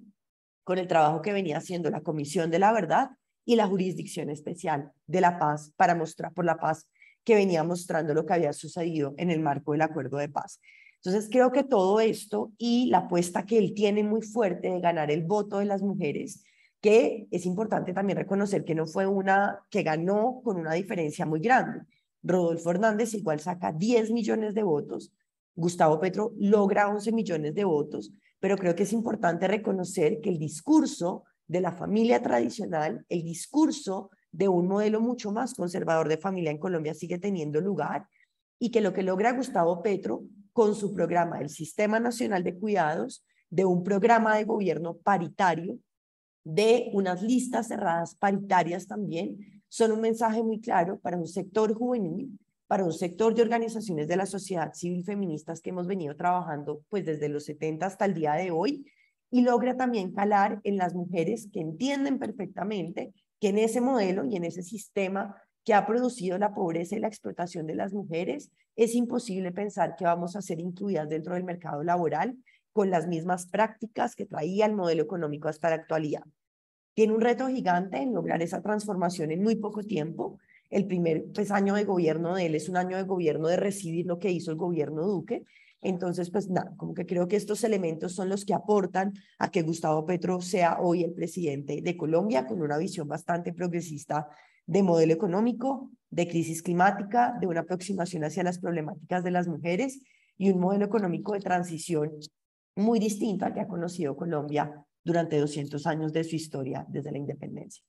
con el trabajo que venía haciendo la Comisión de la Verdad y la Jurisdicción Especial de la Paz para mostrar por la paz, que venía mostrando lo que había sucedido en el marco del acuerdo de paz. Entonces creo que todo esto y la apuesta que él tiene muy fuerte de ganar el voto de las mujeres, que es importante también reconocer que no fue una que ganó con una diferencia muy grande. Rodolfo Hernández igual saca 10 millones de votos, Gustavo Petro logra 11 millones de votos, pero creo que es importante reconocer que el discurso de la familia tradicional, el discurso de un modelo mucho más conservador de familia en Colombia sigue teniendo lugar, y que lo que logra Gustavo Petro con su programa del Sistema Nacional de Cuidados, de un programa de gobierno paritario, de unas listas cerradas paritarias también, son un mensaje muy claro para un sector juvenil para un sector de organizaciones de la sociedad civil feministas que hemos venido trabajando pues desde los 70 hasta el día de hoy, y logra también calar en las mujeres que entienden perfectamente que en ese modelo y en ese sistema que ha producido la pobreza y la explotación de las mujeres, es imposible pensar que vamos a ser incluidas dentro del mercado laboral con las mismas prácticas que traía el modelo económico hasta la actualidad. Tiene un reto gigante en lograr esa transformación en muy poco tiempo. El primer año de gobierno de él es un año de gobierno de recibir lo que hizo el gobierno Duque. Entonces, pues nada, como que creo que estos elementos son los que aportan a que Gustavo Petro sea hoy el presidente de Colombia, con una visión bastante progresista de modelo económico, de crisis climática, de una aproximación hacia las problemáticas de las mujeres y un modelo económico de transición muy distinto al que ha conocido Colombia durante 200 años de su historia desde la independencia.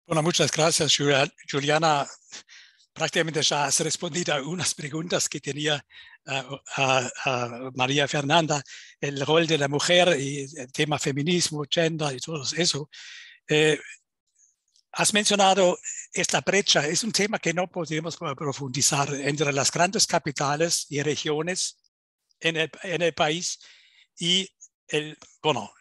Bueno, muchas gracias, Juliana. Prácticamente ya has respondido a unas preguntas que tenía a María Fernanda, el rol de la mujer y el tema feminismo, gender y todo eso. Has mencionado esta brecha, es un tema que no podemos profundizar entre las grandes capitales y regiones en el país y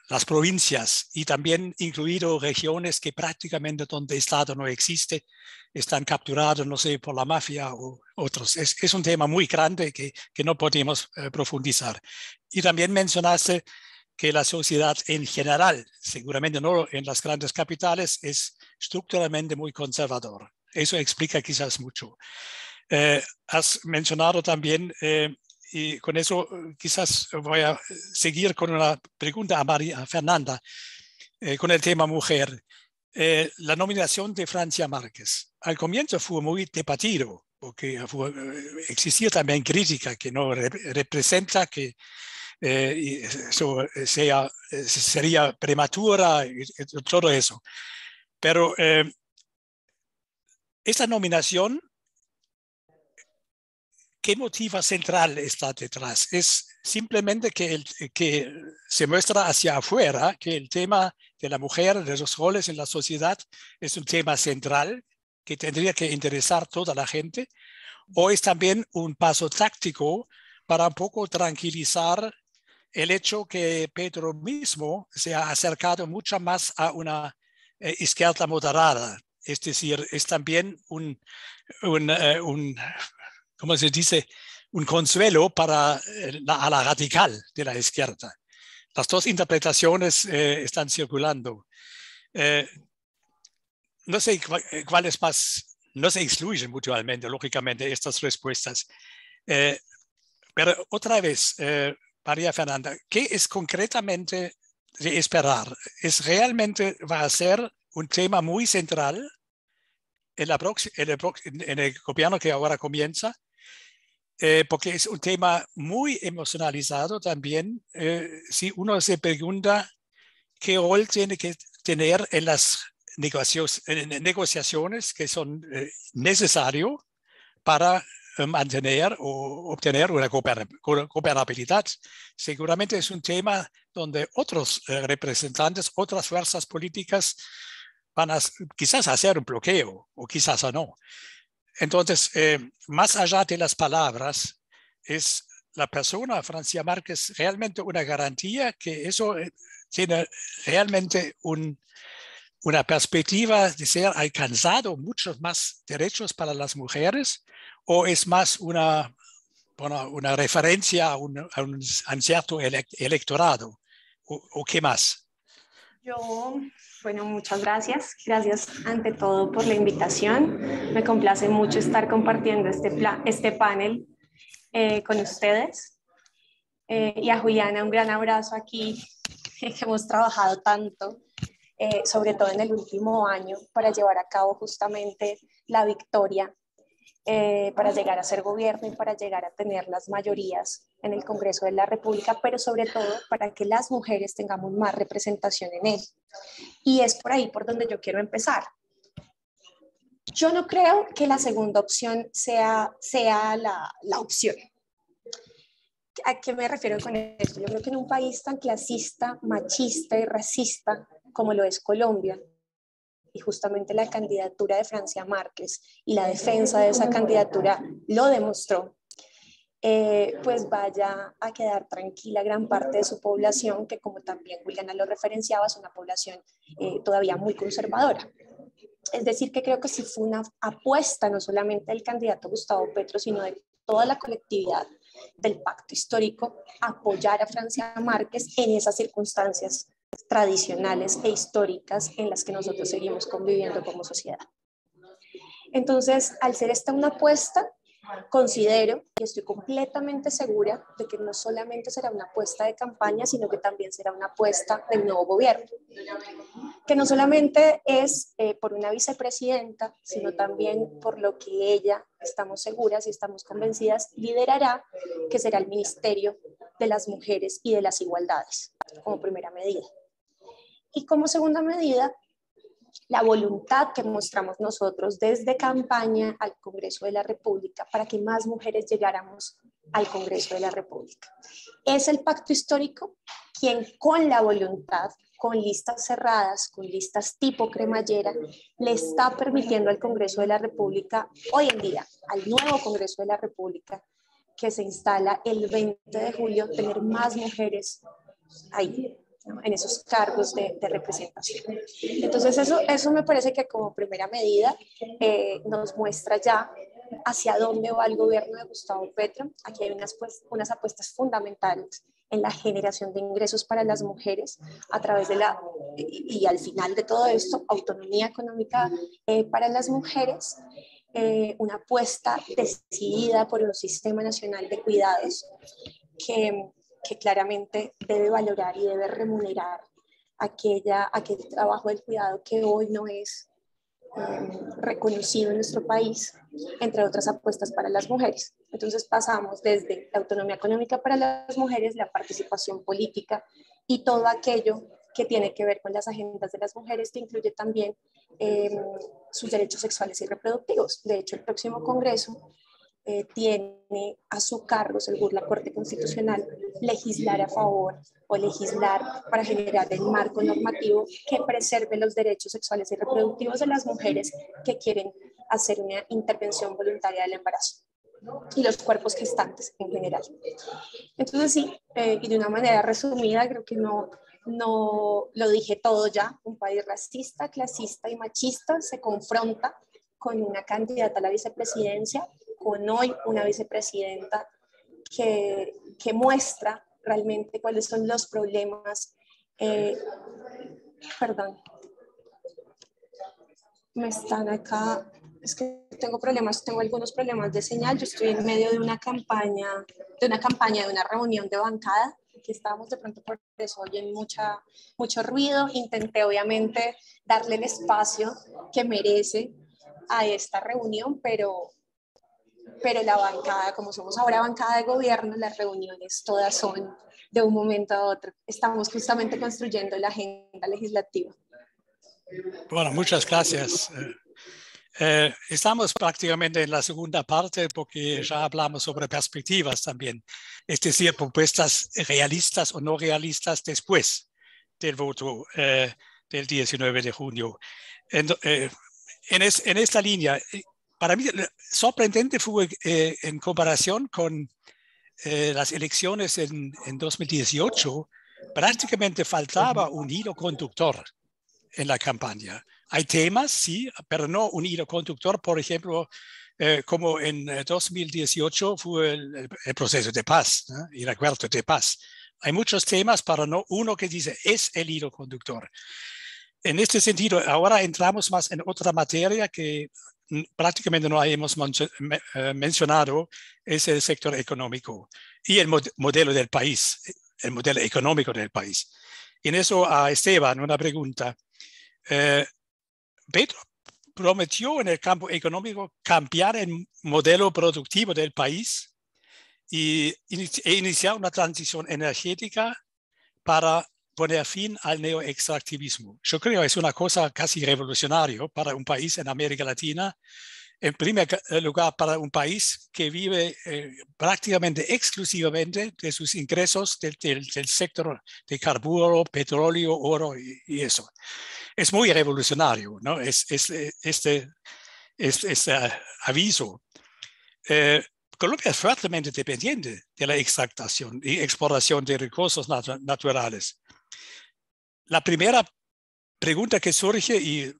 las provincias, y también incluido regiones que prácticamente donde el Estado no existe, están capturados, no sé, por la mafia o otros. Es un tema muy grande que no podemos profundizar. Y también mencionaste que la sociedad en general, seguramente no en las grandes capitales, es estructuralmente muy conservador. Eso explica quizás mucho. Has mencionado también, y con eso quizás voy a seguir con una pregunta a María Fernanda, con el tema mujer. La nominación de Francia Márquez al comienzo fue muy debatido, porque existía también crítica que no representa que eso sería prematura y todo eso. Pero esta nominación, ¿qué motivo central está detrás? Es simplemente que se muestra hacia afuera que el tema de la mujer, de los roles en la sociedad, es un tema central que tendría que interesar a toda la gente, o es también un paso táctico para un poco tranquilizar el hecho que Petro mismo se ha acercado mucho más a una izquierda moderada. Es decir, es también ¿cómo se dice? Un consuelo para a la radical de la izquierda. Las dos interpretaciones están circulando. No sé cuál es más, no se excluyen mutuamente, lógicamente, estas respuestas. Pero otra vez, María Fernanda, ¿qué es concretamente de esperar? ¿Es realmente va a ser un tema muy central en el gobierno que ahora comienza? Porque es un tema muy emocionalizado también. Si uno se pregunta qué rol tiene que tener en las negociaciones que son necesarias para mantener o obtener una gobernabilidad. Seguramente es un tema donde otros representantes, otras fuerzas políticas van a quizás hacer un bloqueo o quizás no. Entonces, más allá de las palabras, es la persona, Francia Márquez, realmente una garantía que eso tiene realmente una perspectiva de ser alcanzado muchos más derechos para las mujeres, o es más una referencia a un cierto electorado, o qué más? Bueno, muchas gracias. Gracias ante todo por la invitación. Me complace mucho estar compartiendo este panel con ustedes. Y a Juliana, un gran abrazo aquí, que hemos trabajado tanto, sobre todo en el último año, para llevar a cabo justamente la victoria, para llegar a ser gobierno y para llegar a tener las mayorías en el Congreso de la República, pero sobre todo para que las mujeres tengamos más representación en él. Y es por ahí por donde yo quiero empezar. Yo no creo que la segunda opción sea la opción. ¿A qué me refiero con esto? Yo creo que en un país tan clasista, machista y racista como lo es Colombia, y justamente la candidatura de Francia Márquez y la defensa de esa candidatura lo demostró, pues vaya a quedar tranquila gran parte de su población, que como también Juliana lo referenciaba, es una población todavía muy conservadora. Es decir, que creo que sí fue una apuesta no solamente del candidato Gustavo Petro, sino de toda la colectividad del pacto histórico, apoyar a Francia Márquez en esas circunstancias tradicionales e históricas en las que nosotros seguimos conviviendo como sociedad. Entonces, al ser esta una apuesta, considero y estoy completamente segura de que no solamente será una apuesta de campaña, sino que también será una apuesta del nuevo gobierno, que no solamente es por una vicepresidenta, sino también por lo que ella, estamos seguras y estamos convencidas, liderará, que será el Ministerio de las Mujeres y de las Igualdades, como primera medida. Y como segunda medida, la voluntad que mostramos nosotros desde campaña al Congreso de la República para que más mujeres llegáramos al Congreso de la República. Es el pacto histórico quien con la voluntad, con listas cerradas, con listas tipo cremallera, le está permitiendo al Congreso de la República, hoy en día, al nuevo Congreso de la República, que se instala el 20 de julio, tener más mujeres ahí, ¿no?, en esos cargos de representación. Entonces eso me parece que como primera medida nos muestra ya hacia dónde va el gobierno de Gustavo Petro. Aquí hay unas apuestas fundamentales en la generación de ingresos para las mujeres a través de y al final de todo esto, autonomía económica para las mujeres, una apuesta decidida por un sistema nacional de cuidados que claramente debe valorar y debe remunerar aquel trabajo del cuidado que hoy no es reconocido en nuestro país, entre otras apuestas para las mujeres. Entonces pasamos desde la autonomía económica para las mujeres, la participación política y todo aquello que tiene que ver con las agendas de las mujeres, que incluye también sus derechos sexuales y reproductivos. De hecho, el próximo Congreso tiene a su cargo, según la Corte Constitucional, legislar a favor o legislar para generar el marco normativo que preserve los derechos sexuales y reproductivos de las mujeres que quieren hacer una intervención voluntaria del embarazo y los cuerpos gestantes en general. Entonces sí, y de una manera resumida, creo que no lo dije todo ya. Un país racista, clasista y machista se confronta con una candidata a la vicepresidencia, con hoy una vicepresidenta que muestra realmente cuáles son los problemas. Perdón, me están acá, es que tengo algunos problemas de señal. Yo estoy en medio de una campaña, de una reunión de bancada. Aquí estábamos, de pronto por eso oyen mucho ruido. Intenté obviamente darle el espacio que merece a esta reunión, pero la bancada, como somos ahora bancada de gobierno, las reuniones todas son de un momento a otro. Estamos justamente construyendo la agenda legislativa. Bueno, muchas gracias. Estamos prácticamente en la segunda parte porque ya hablamos sobre perspectivas también, es decir, propuestas realistas o no realistas después del voto del 19 de junio. En esta línea, para mí sorprendente fue en comparación con las elecciones en 2018, prácticamente faltaba un hilo conductor en la campaña. Hay temas, sí, pero no un hilo conductor, por ejemplo, como en 2018 fue el proceso de paz, ¿no?, y el acuerdo de paz. Hay muchos temas, pero no uno que dice es el hilo conductor. En este sentido, ahora entramos más en otra materia que prácticamente no hemos mencionado, es el sector económico y el modelo del país, el modelo económico del país. Y en eso a Esteban una pregunta. Petro prometió en el campo económico cambiar el modelo productivo del país e iniciar una transición energética para poner fin al neoextractivismo. Yo creo que es una cosa casi revolucionaria para un país en América Latina En primer lugar, para un país que vive prácticamente exclusivamente de sus ingresos del sector de carburo, petróleo, oro y eso. Es muy revolucionario, ¿no? Este aviso. Colombia es fuertemente dependiente de la extractación y exploración de recursos naturales. La primera pregunta que surge, y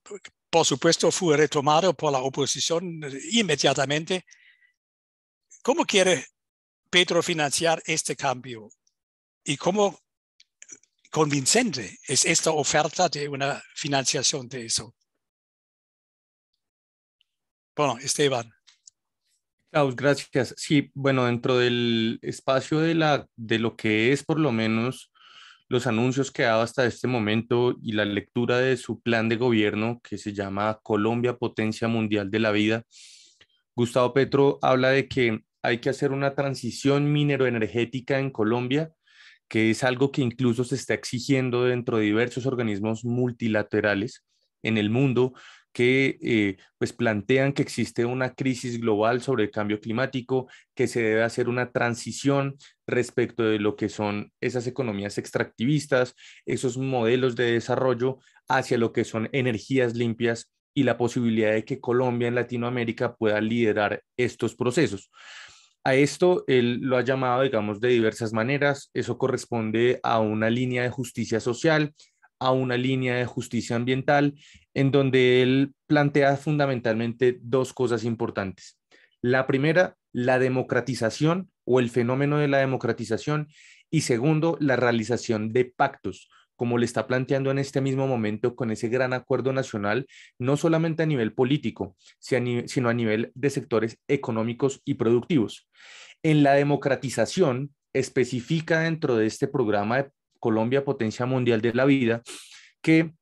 por supuesto fue retomado por la oposición inmediatamente, ¿cómo quiere Petro financiar este cambio? ¿Y cómo convincente es esta oferta de una financiación de eso? Bueno, Esteban. Klaus, gracias. Sí, bueno, dentro del espacio de lo que es por lo menos los anuncios que ha dado hasta este momento y la lectura de su plan de gobierno que se llama Colombia, Potencia Mundial de la Vida, Gustavo Petro habla de que hay que hacer una transición mineroenergética en Colombia, que es algo que incluso se está exigiendo dentro de diversos organismos multilaterales en el mundo que pues plantean que existe una crisis global sobre el cambio climático, que se debe hacer una transición respecto de lo que son esas economías extractivistas, esos modelos de desarrollo hacia lo que son energías limpias y la posibilidad de que Colombia en Latinoamérica pueda liderar estos procesos. A esto él lo ha llamado, digamos, de diversas maneras. Eso corresponde a una línea de justicia social, a una línea de justicia ambiental, en donde él plantea fundamentalmente dos cosas importantes. La primera, la democratización o el fenómeno de la democratización, y segundo, la realización de pactos, como le está planteando en este mismo momento con ese gran acuerdo nacional, no solamente a nivel político, sino a nivel de sectores económicos y productivos. En la democratización, especifica dentro de este programa de Colombia, Potencia Mundial de la Vida, que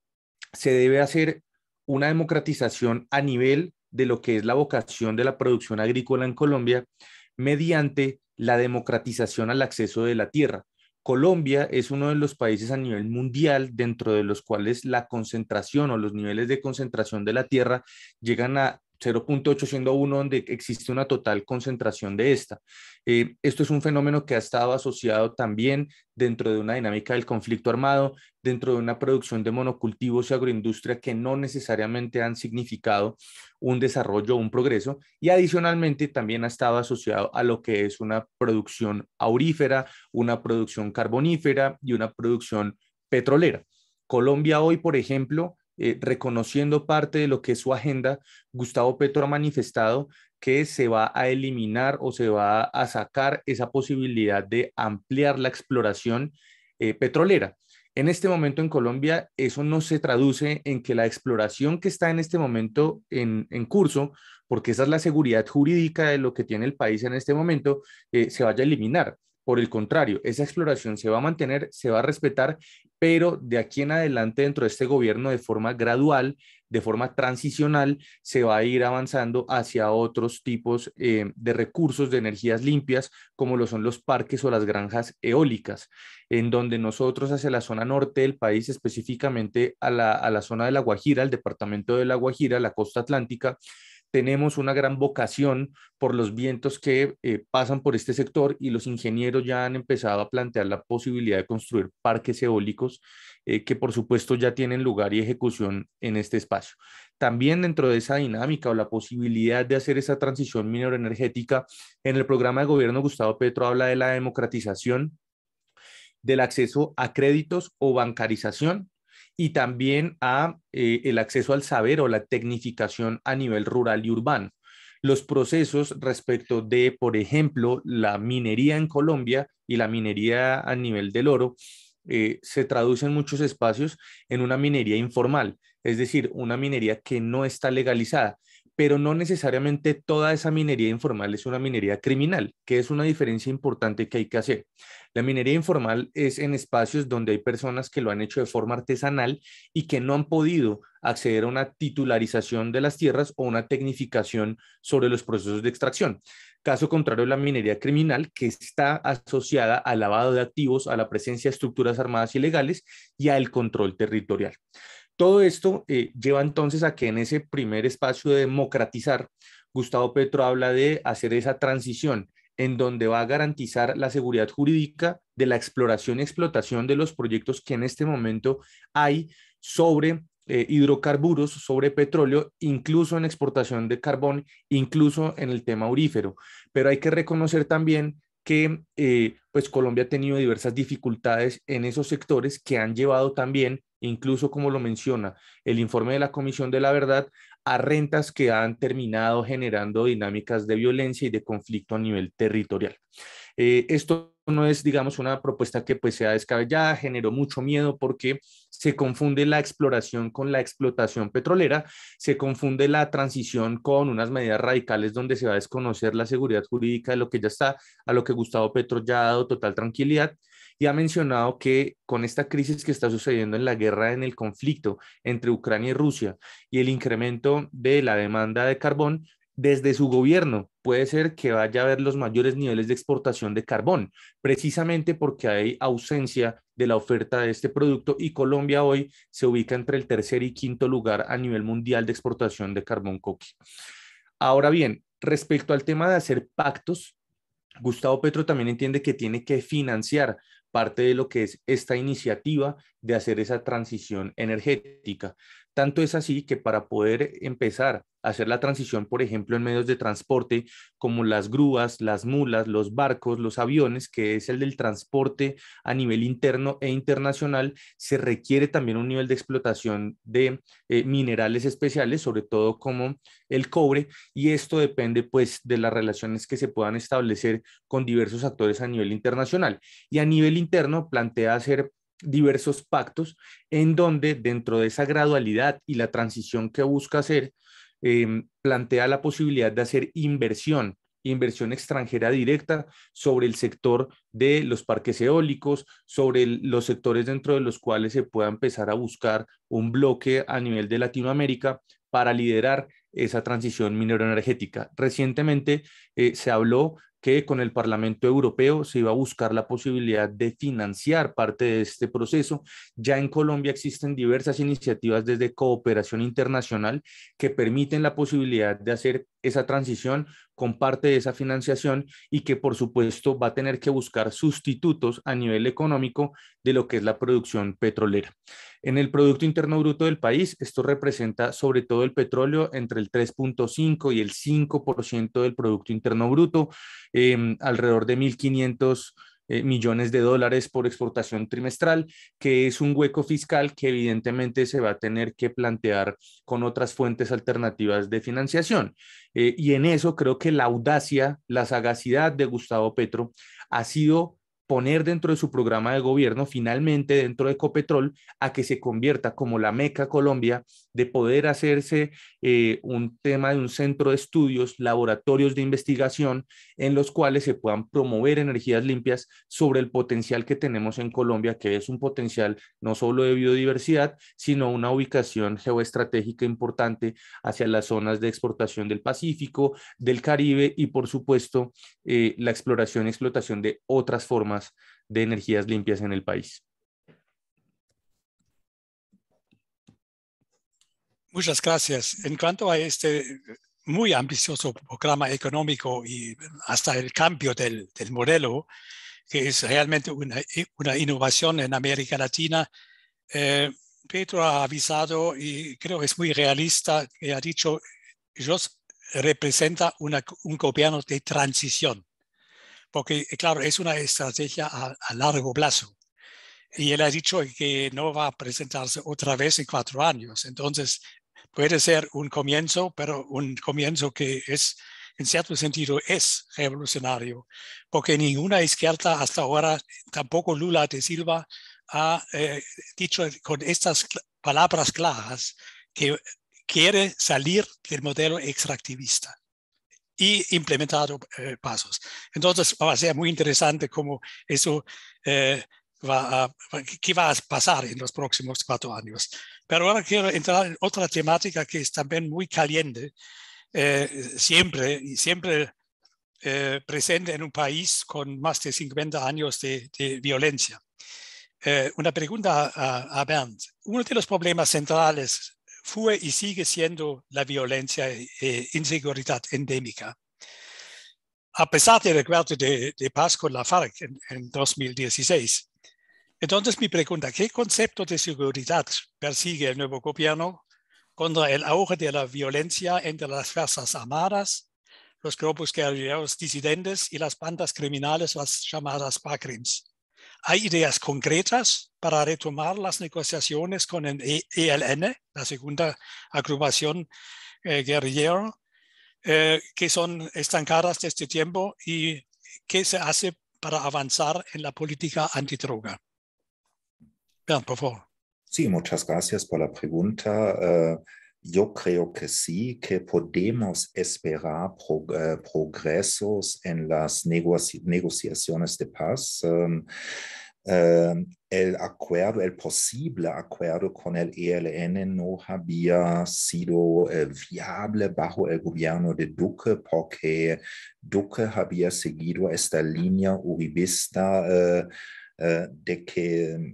se debe hacer una democratización a nivel de lo que es la vocación de la producción agrícola en Colombia mediante la democratización al acceso de la tierra. Colombia es uno de los países a nivel mundial dentro de los cuales la concentración o los niveles de concentración de la tierra llegan a 0.8, siendo uno donde existe una total concentración de esta. Esto es un fenómeno que ha estado asociado también dentro de una dinámica del conflicto armado, dentro de una producción de monocultivos y agroindustria que no necesariamente han significado un desarrollo o un progreso, y adicionalmente también ha estado asociado a lo que es una producción aurífera, una producción carbonífera y una producción petrolera. Colombia hoy, por ejemplo, reconociendo parte de lo que es su agenda, Gustavo Petro ha manifestado que se va a eliminar o se va a sacar esa posibilidad de ampliar la exploración petrolera. En este momento en Colombia, eso no se traduce en que la exploración que está en este momento en curso, porque esa es la seguridad jurídica de lo que tiene el país en este momento, se vaya a eliminar. Por el contrario, esa exploración se va a mantener, se va a respetar, pero de aquí en adelante dentro de este gobierno de forma gradual, de forma transicional, se va a ir avanzando hacia otros tipos de recursos de energías limpias, como lo son los parques o las granjas eólicas, en donde nosotros hacia la zona norte del país, específicamente a la zona de La Guajira, el departamento de La Guajira, la costa atlántica, tenemos una gran vocación por los vientos que pasan por este sector, y los ingenieros ya han empezado a plantear la posibilidad de construir parques eólicos que por supuesto ya tienen lugar y ejecución en este espacio. También dentro de esa dinámica o la posibilidad de hacer esa transición mineroenergética, en el programa de gobierno Gustavo Petro habla de la democratización del acceso a créditos o bancarización, y también a el acceso al saber o la tecnificación a nivel rural y urbano. Los procesos respecto de, por ejemplo, la minería en Colombia y la minería a nivel del oro, se traduce en muchos espacios en una minería informal, es decir, una minería que no está legalizada, pero no necesariamente toda esa minería informal es una minería criminal, que es una diferencia importante que hay que hacer. La minería informal es en espacios donde hay personas que lo han hecho de forma artesanal y que no han podido acceder a una titularización de las tierras o una tecnificación sobre los procesos de extracción. Caso contrario, la minería criminal, que está asociada al lavado de activos, a la presencia de estructuras armadas ilegales y al control territorial. Todo esto lleva entonces a que en ese primer espacio de democratizar, Gustavo Petro habla de hacer esa transición en donde va a garantizar la seguridad jurídica de la exploración y explotación de los proyectos que en este momento hay sobre hidrocarburos, sobre petróleo, incluso en exportación de carbón, incluso en el tema aurífero. Pero hay que reconocer también que pues Colombia ha tenido diversas dificultades en esos sectores que han llevado también, incluso como lo menciona el informe de la Comisión de la Verdad, a rentas que han terminado generando dinámicas de violencia y de conflicto a nivel territorial. Esto no es, digamos, una propuesta que pues sea descabellada, generó mucho miedo porque se confunde la exploración con la explotación petrolera, se confunde la transición con unas medidas radicales donde se va a desconocer la seguridad jurídica de lo que ya está, a lo que Gustavo Petro ya ha dado total tranquilidad y ha mencionado que con esta crisis que está sucediendo en la guerra, en el conflicto entre Ucrania y Rusia y el incremento de la demanda de carbón, desde su gobierno puede ser que vaya a haber los mayores niveles de exportación de carbón, precisamente porque hay ausencia de la oferta de este producto y Colombia hoy se ubica entre el tercer y quinto lugar a nivel mundial de exportación de carbón coque. Ahora bien, respecto al tema de hacer pactos, Gustavo Petro también entiende que tiene que financiar parte de lo que es esta iniciativa de hacer esa transición energética. Tanto es así que para poder empezar a hacer la transición, por ejemplo, en medios de transporte como las grúas, las mulas, los barcos, los aviones, que es el del transporte a nivel interno e internacional, se requiere también un nivel de explotación de minerales especiales, sobre todo como el cobre, y esto depende pues de las relaciones que se puedan establecer con diversos actores a nivel internacional. Y a nivel interno plantea hacer diversos pactos en donde dentro de esa gradualidad y la transición que busca hacer, plantea la posibilidad de hacer inversión extranjera directa sobre el sector de los parques eólicos, sobre los sectores dentro de los cuales se pueda empezar a buscar un bloque a nivel de Latinoamérica para liderar esa transición minero-energética. Recientemente se habló que con el Parlamento Europeo se iba a buscar la posibilidad de financiar parte de este proceso. Ya en Colombia existen diversas iniciativas desde cooperación internacional que permiten la posibilidad de hacer esa transición con parte de esa financiación y que por supuesto va a tener que buscar sustitutos a nivel económico de lo que es la producción petrolera. En el Producto Interno Bruto del país, esto representa sobre todo el petróleo entre el 3.5 y el 5% del Producto Interno Bruto, alrededor de 1.500 millones de dólares por exportación trimestral, que es un hueco fiscal que evidentemente se va a tener que plantear con otras fuentes alternativas de financiación. Y en eso creo que la audacia, la sagacidad de Gustavo Petro ha sido poner dentro de su programa de gobierno, finalmente dentro de Ecopetrol, a que se convierta como la meca Colombia de poder hacerse un tema de un centro de estudios, laboratorios de investigación en los cuales se puedan promover energías limpias sobre el potencial que tenemos en Colombia, que es un potencial no solo de biodiversidad, sino una ubicación geoestratégica importante hacia las zonas de exportación del Pacífico, del Caribe y por supuesto la exploración y explotación de otras formas de energías limpias en el país. Muchas gracias. En cuanto a este muy ambicioso programa económico y hasta el cambio del modelo, que es realmente una innovación en América Latina, Petro ha avisado y creo que es muy realista, que ha dicho que representa un gobierno de transición. Porque, claro, es una estrategia a largo plazo. Y él ha dicho que no va a presentarse otra vez en 4 años. Entonces, puede ser un comienzo, pero un comienzo que es, en cierto sentido, es revolucionario. Porque ninguna izquierda hasta ahora, tampoco Lula da Silva, ha dicho con estas palabras claras que quiere salir del modelo extractivista y implementado pasos. Entonces va a ser muy interesante cómo eso qué va a pasar en los próximos 4 años. Pero ahora quiero entrar en otra temática que es también muy caliente, siempre presente en un país con más de 50 años de violencia. Una pregunta a Bernd. Uno de los problemas centrales fue y sigue siendo la violencia e inseguridad endémica. A pesar del acuerdo de paz con la FARC en 2016. Entonces mi pregunta, ¿qué concepto de seguridad persigue el nuevo gobierno contra el auge de la violencia entre las Fuerzas Armadas, los grupos guerrilleros disidentes y las bandas criminales, las llamadas BACRIMs? ¿Hay ideas concretas para retomar las negociaciones con el ELN, la segunda agrupación guerrillera, que son estancadas desde tiempo, y qué se hace para avanzar en la política antidroga? Bernd, por favor. Sí, muchas gracias por la pregunta. Yo creo que sí, que podemos esperar progresos en las negociaciones de paz. El posible acuerdo con el ELN no había sido viable bajo el gobierno de Duque, porque Duque había seguido esta línea uribista de que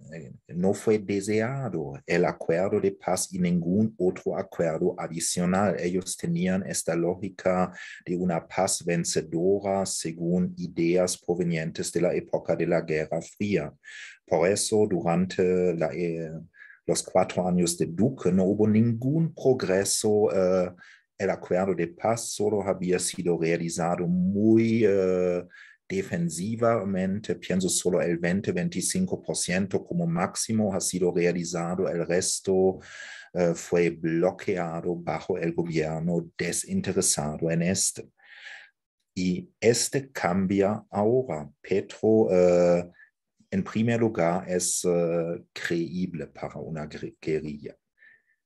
no fue deseado el acuerdo de paz y ningún otro acuerdo adicional. Ellos tenían esta lógica de una paz vencedora según ideas provenientes de la época de la Guerra Fría. Por eso, durante los 4 años de Duque no hubo ningún progreso. El acuerdo de paz solo había sido realizado muy defensivamente, pienso solo el 20-25% como máximo ha sido realizado, el resto fue bloqueado bajo el gobierno desinteresado en este. Y este cambia ahora. Petro, en primer lugar, es creíble para una guerrilla.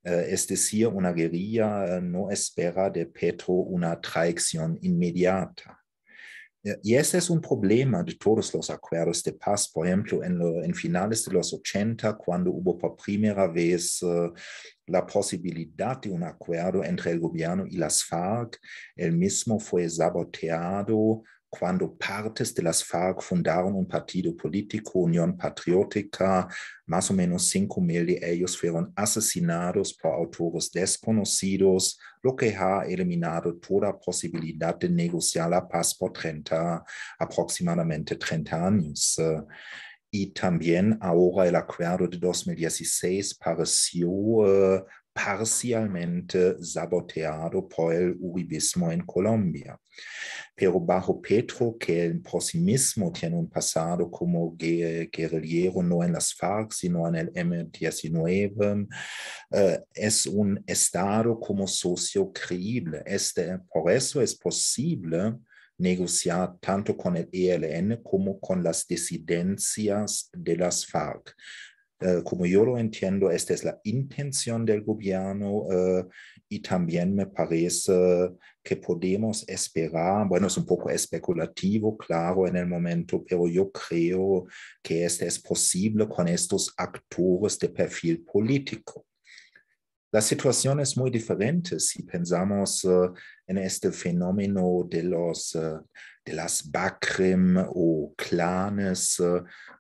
Es decir, una guerrilla no espera de Petro una traición inmediata. Y ese es un problema de todos los acuerdos de paz. Por ejemplo, en finales de los 80, cuando hubo por primera vez la posibilidad de un acuerdo entre el gobierno y las FARC, el mismo fue saboteado cuando partes de las FARC fundaron un partido político, Unión Patriótica. Más o menos 5.000 de ellos fueron asesinados por autores desconocidos, lo que ha eliminado toda posibilidad de negociar la paz por aproximadamente 30 años. Y también ahora el acuerdo de 2016 pareció parcialmente saboteado por el uribismo en Colombia. Pero bajo Petro, que el pesimismo tiene un pasado como guerrillero no en las FARC, sino en el M-19, es un Estado como socio creíble. Por eso es posible negociar tanto con el ELN como con las disidencias de las FARC. Como yo lo entiendo, esta es la intención del gobierno y también me parece que podemos esperar, bueno, es un poco especulativo, claro, en el momento, pero yo creo que esto es posible con estos actores de perfil político. La situación es muy diferente si pensamos en este fenómeno de las BACRIM o clanes,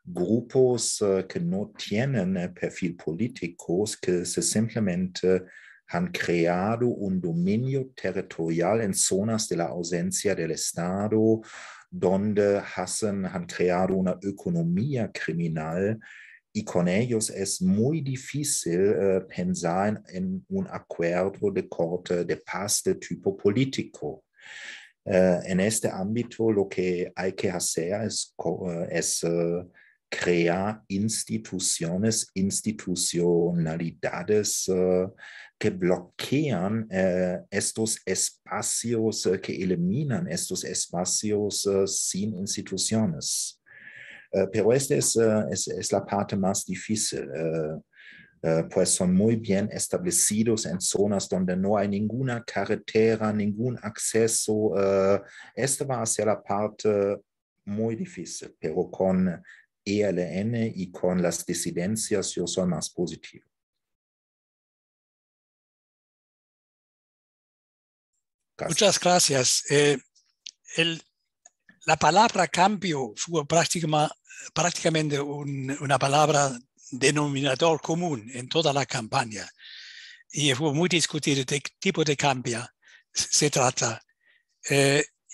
grupos que no tienen perfil político, que simplemente han creado un dominio territorial en zonas de la ausencia del Estado, donde han creado una economía criminal. Y con ellos es muy difícil pensar en un acuerdo de corte de paz de tipo político. En este ámbito lo que hay que hacer es crear institucionalidades que bloquean estos espacios, que eliminan estos espacios sin instituciones. Pero esta es la parte más difícil, pues son muy bien establecidos en zonas donde no hay ninguna carretera, ningún acceso. Esta va a ser la parte muy difícil, pero con ELN y con las disidencias yo soy más positivo. Gracias. Muchas gracias. La palabra cambio fue prácticamente una palabra denominador común en toda la campaña. y fue muy discutido de qué tipo de cambio se trata.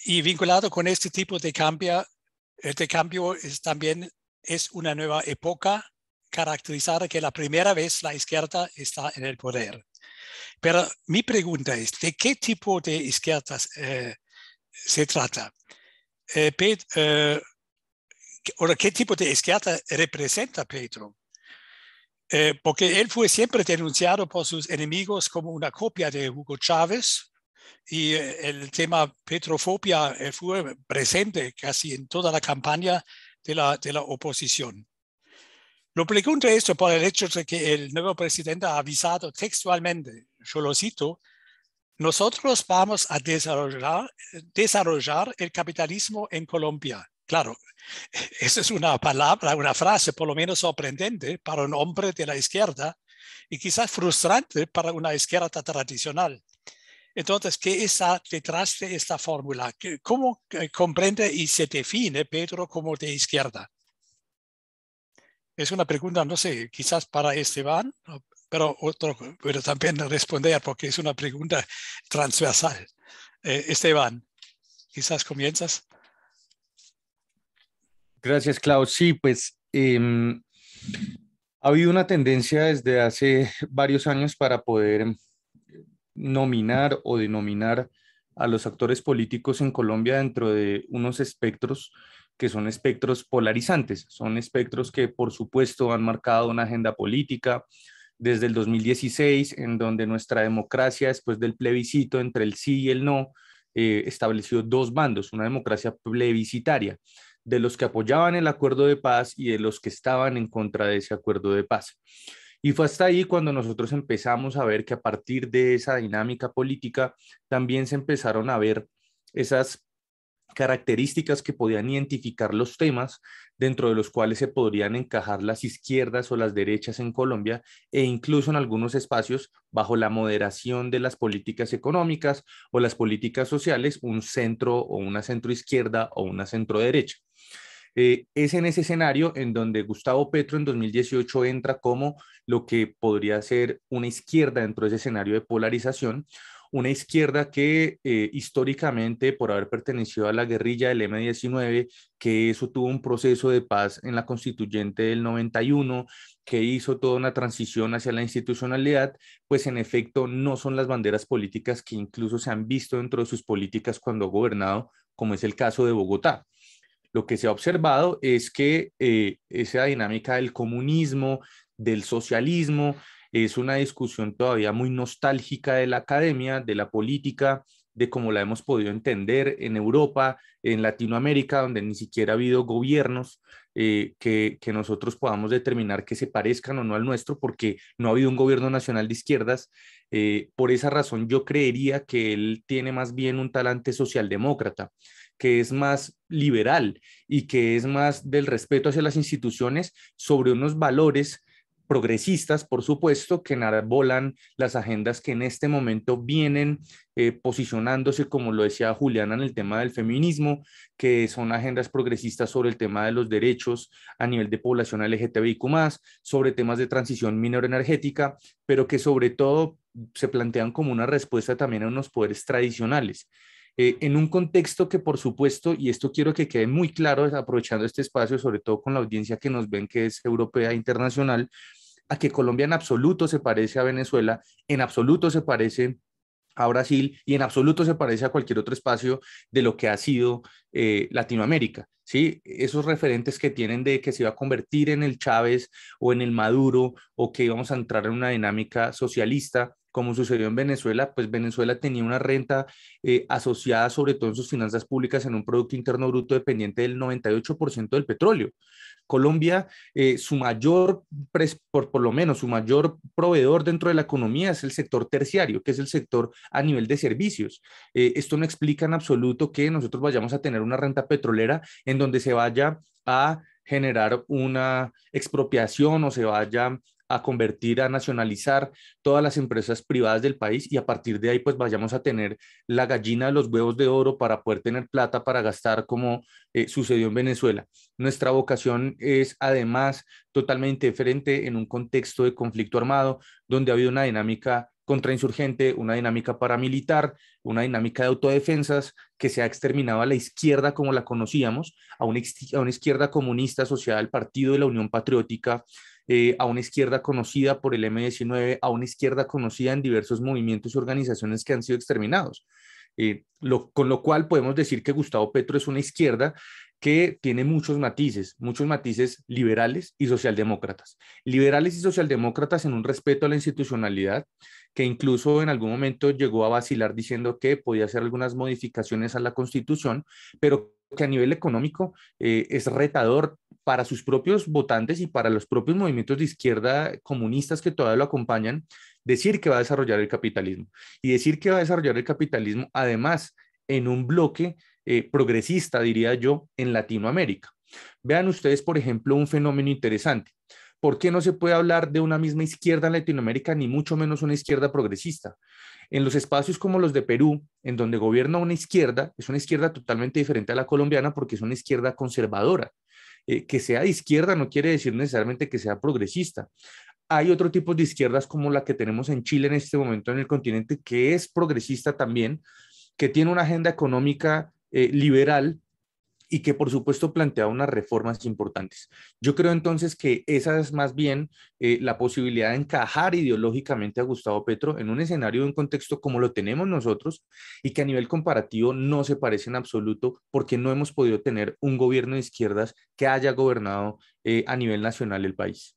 Y vinculado con este tipo de cambio también es una nueva época caracterizada que la primera vez la izquierda está en el poder. Pero mi pregunta es, ¿de qué tipo de izquierdas se trata? ¿O qué tipo de izquierda representa Petro? Porque él fue siempre denunciado por sus enemigos como una copia de Hugo Chávez, y el tema petrofobia fue presente casi en toda la campaña de la oposición. Lo pregunto esto por el hecho de que el nuevo presidente ha avisado textualmente, yo lo cito: nosotros vamos a desarrollar el capitalismo en Colombia. Claro, esa es una palabra, una frase por lo menos sorprendente para un hombre de la izquierda y quizás frustrante para una izquierda tradicional. Entonces, ¿qué está detrás de esta fórmula? ¿Cómo comprende y se define Petro como de izquierda? Es una pregunta, no sé, quizás para Esteban, pero otro puede también responder porque es una pregunta transversal. Esteban, quizás comienzas. Gracias, Klaus. Sí, pues ha habido una tendencia desde hace varios años para poder nominar o denominar a los actores políticos en Colombia dentro de unos espectros que son espectros polarizantes, son espectros que por supuesto han marcado una agenda política desde el 2016, en donde nuestra democracia, después del plebiscito entre el sí y el no, estableció dos bandos, una democracia plebiscitaria, de los que apoyaban el acuerdo de paz y de los que estaban en contra de ese acuerdo de paz. Y fue hasta ahí cuando nosotros empezamos a ver que a partir de esa dinámica política también se empezaron a ver esas características que podían identificar los temas dentro de los cuales se podrían encajar las izquierdas o las derechas en Colombia, e incluso en algunos espacios bajo la moderación de las políticas económicas o las políticas sociales, un centro o una centroizquierda o una centroderecha. Es en ese escenario en donde Gustavo Petro en 2018 entra como lo que podría ser una izquierda dentro de ese escenario de polarización, una izquierda que históricamente, por haber pertenecido a la guerrilla del M-19, que eso tuvo un proceso de paz en la constituyente del 91, que hizo toda una transición hacia la institucionalidad, pues en efecto no son las banderas políticas que incluso se han visto dentro de sus políticas cuando ha gobernado, como es el caso de Bogotá. Lo que se ha observado es que esa dinámica del comunismo, del socialismo, es una discusión todavía muy nostálgica de la academia, de la política, de cómo la hemos podido entender en Europa, en Latinoamérica, donde ni siquiera ha habido gobiernos que nosotros podamos determinar que se parezcan o no al nuestro, porque no ha habido un gobierno nacional de izquierdas. Por esa razón, yo creería que él tiene más bien un talante socialdemócrata, que es más liberal y que es más del respeto hacia las instituciones sobre unos valores progresistas, por supuesto, que enarbolan las agendas que en este momento vienen posicionándose, como lo decía Juliana, en el tema del feminismo, que son agendas progresistas sobre el tema de los derechos a nivel de población LGTBIQ+, sobre temas de transición minero-energética, pero que sobre todo se plantean como una respuesta también a unos poderes tradicionales. En un contexto que, por supuesto, y esto quiero que quede muy claro, aprovechando este espacio, sobre todo con la audiencia que nos ven, que es europea e internacional, a que Colombia en absoluto se parece a Venezuela, en absoluto se parece a Brasil y en absoluto se parece a cualquier otro espacio de lo que ha sido Latinoamérica, ¿sí? Esos referentes que tienen de que se iba a convertir en el Chávez o en el Maduro o que íbamos a entrar en una dinámica socialista, como sucedió en Venezuela, pues Venezuela tenía una renta asociada sobre todo en sus finanzas públicas en un Producto Interno Bruto dependiente del 98% del petróleo. Colombia, su mayor, por lo menos su mayor proveedor dentro de la economía es el sector terciario, que es el sector a nivel de servicios. Esto no explica en absoluto que nosotros vayamos a tener una renta petrolera en donde se vaya a generar una expropiación o se vaya a convertir, a nacionalizar todas las empresas privadas del país y a partir de ahí pues vayamos a tener la gallina de los huevos de oro para poder tener plata para gastar como sucedió en Venezuela. Nuestra vocación es además totalmente diferente en un contexto de conflicto armado donde ha habido una dinámica contrainsurgente, una dinámica paramilitar, una dinámica de autodefensas que se ha exterminado a la izquierda como la conocíamos, a una izquierda comunista asociada al Partido de la Unión Patriótica, a una izquierda conocida por el M-19, a una izquierda conocida en diversos movimientos y organizaciones que han sido exterminados. Con lo cual podemos decir que Gustavo Petro es una izquierda que tiene muchos matices liberales y socialdemócratas. Liberales y socialdemócratas en un respeto a la institucionalidad, que incluso en algún momento llegó a vacilar diciendo que podía hacer algunas modificaciones a la Constitución, pero que a nivel económico es retador para sus propios votantes y para los propios movimientos de izquierda comunistas que todavía lo acompañan, decir que va a desarrollar el capitalismo. Y decir que va a desarrollar el capitalismo, además, en un bloque progresista, diría yo, en Latinoamérica. Vean ustedes, por ejemplo, un fenómeno interesante. ¿Por qué no se puede hablar de una misma izquierda en Latinoamérica, ni mucho menos una izquierda progresista? En los espacios como los de Perú, en donde gobierna una izquierda, es una izquierda totalmente diferente a la colombiana porque es una izquierda conservadora. Que sea de izquierda no quiere decir necesariamente que sea progresista. Hay otro tipo de izquierdas como la que tenemos en Chile en este momento en el continente, que es progresista también, que tiene una agenda económica liberal y que por supuesto plantea unas reformas importantes. Yo creo entonces que esa es más bien la posibilidad de encajar ideológicamente a Gustavo Petro en un escenario, en un contexto como lo tenemos nosotros y que a nivel comparativo no se parece en absoluto porque no hemos podido tener un gobierno de izquierdas que haya gobernado a nivel nacional el país.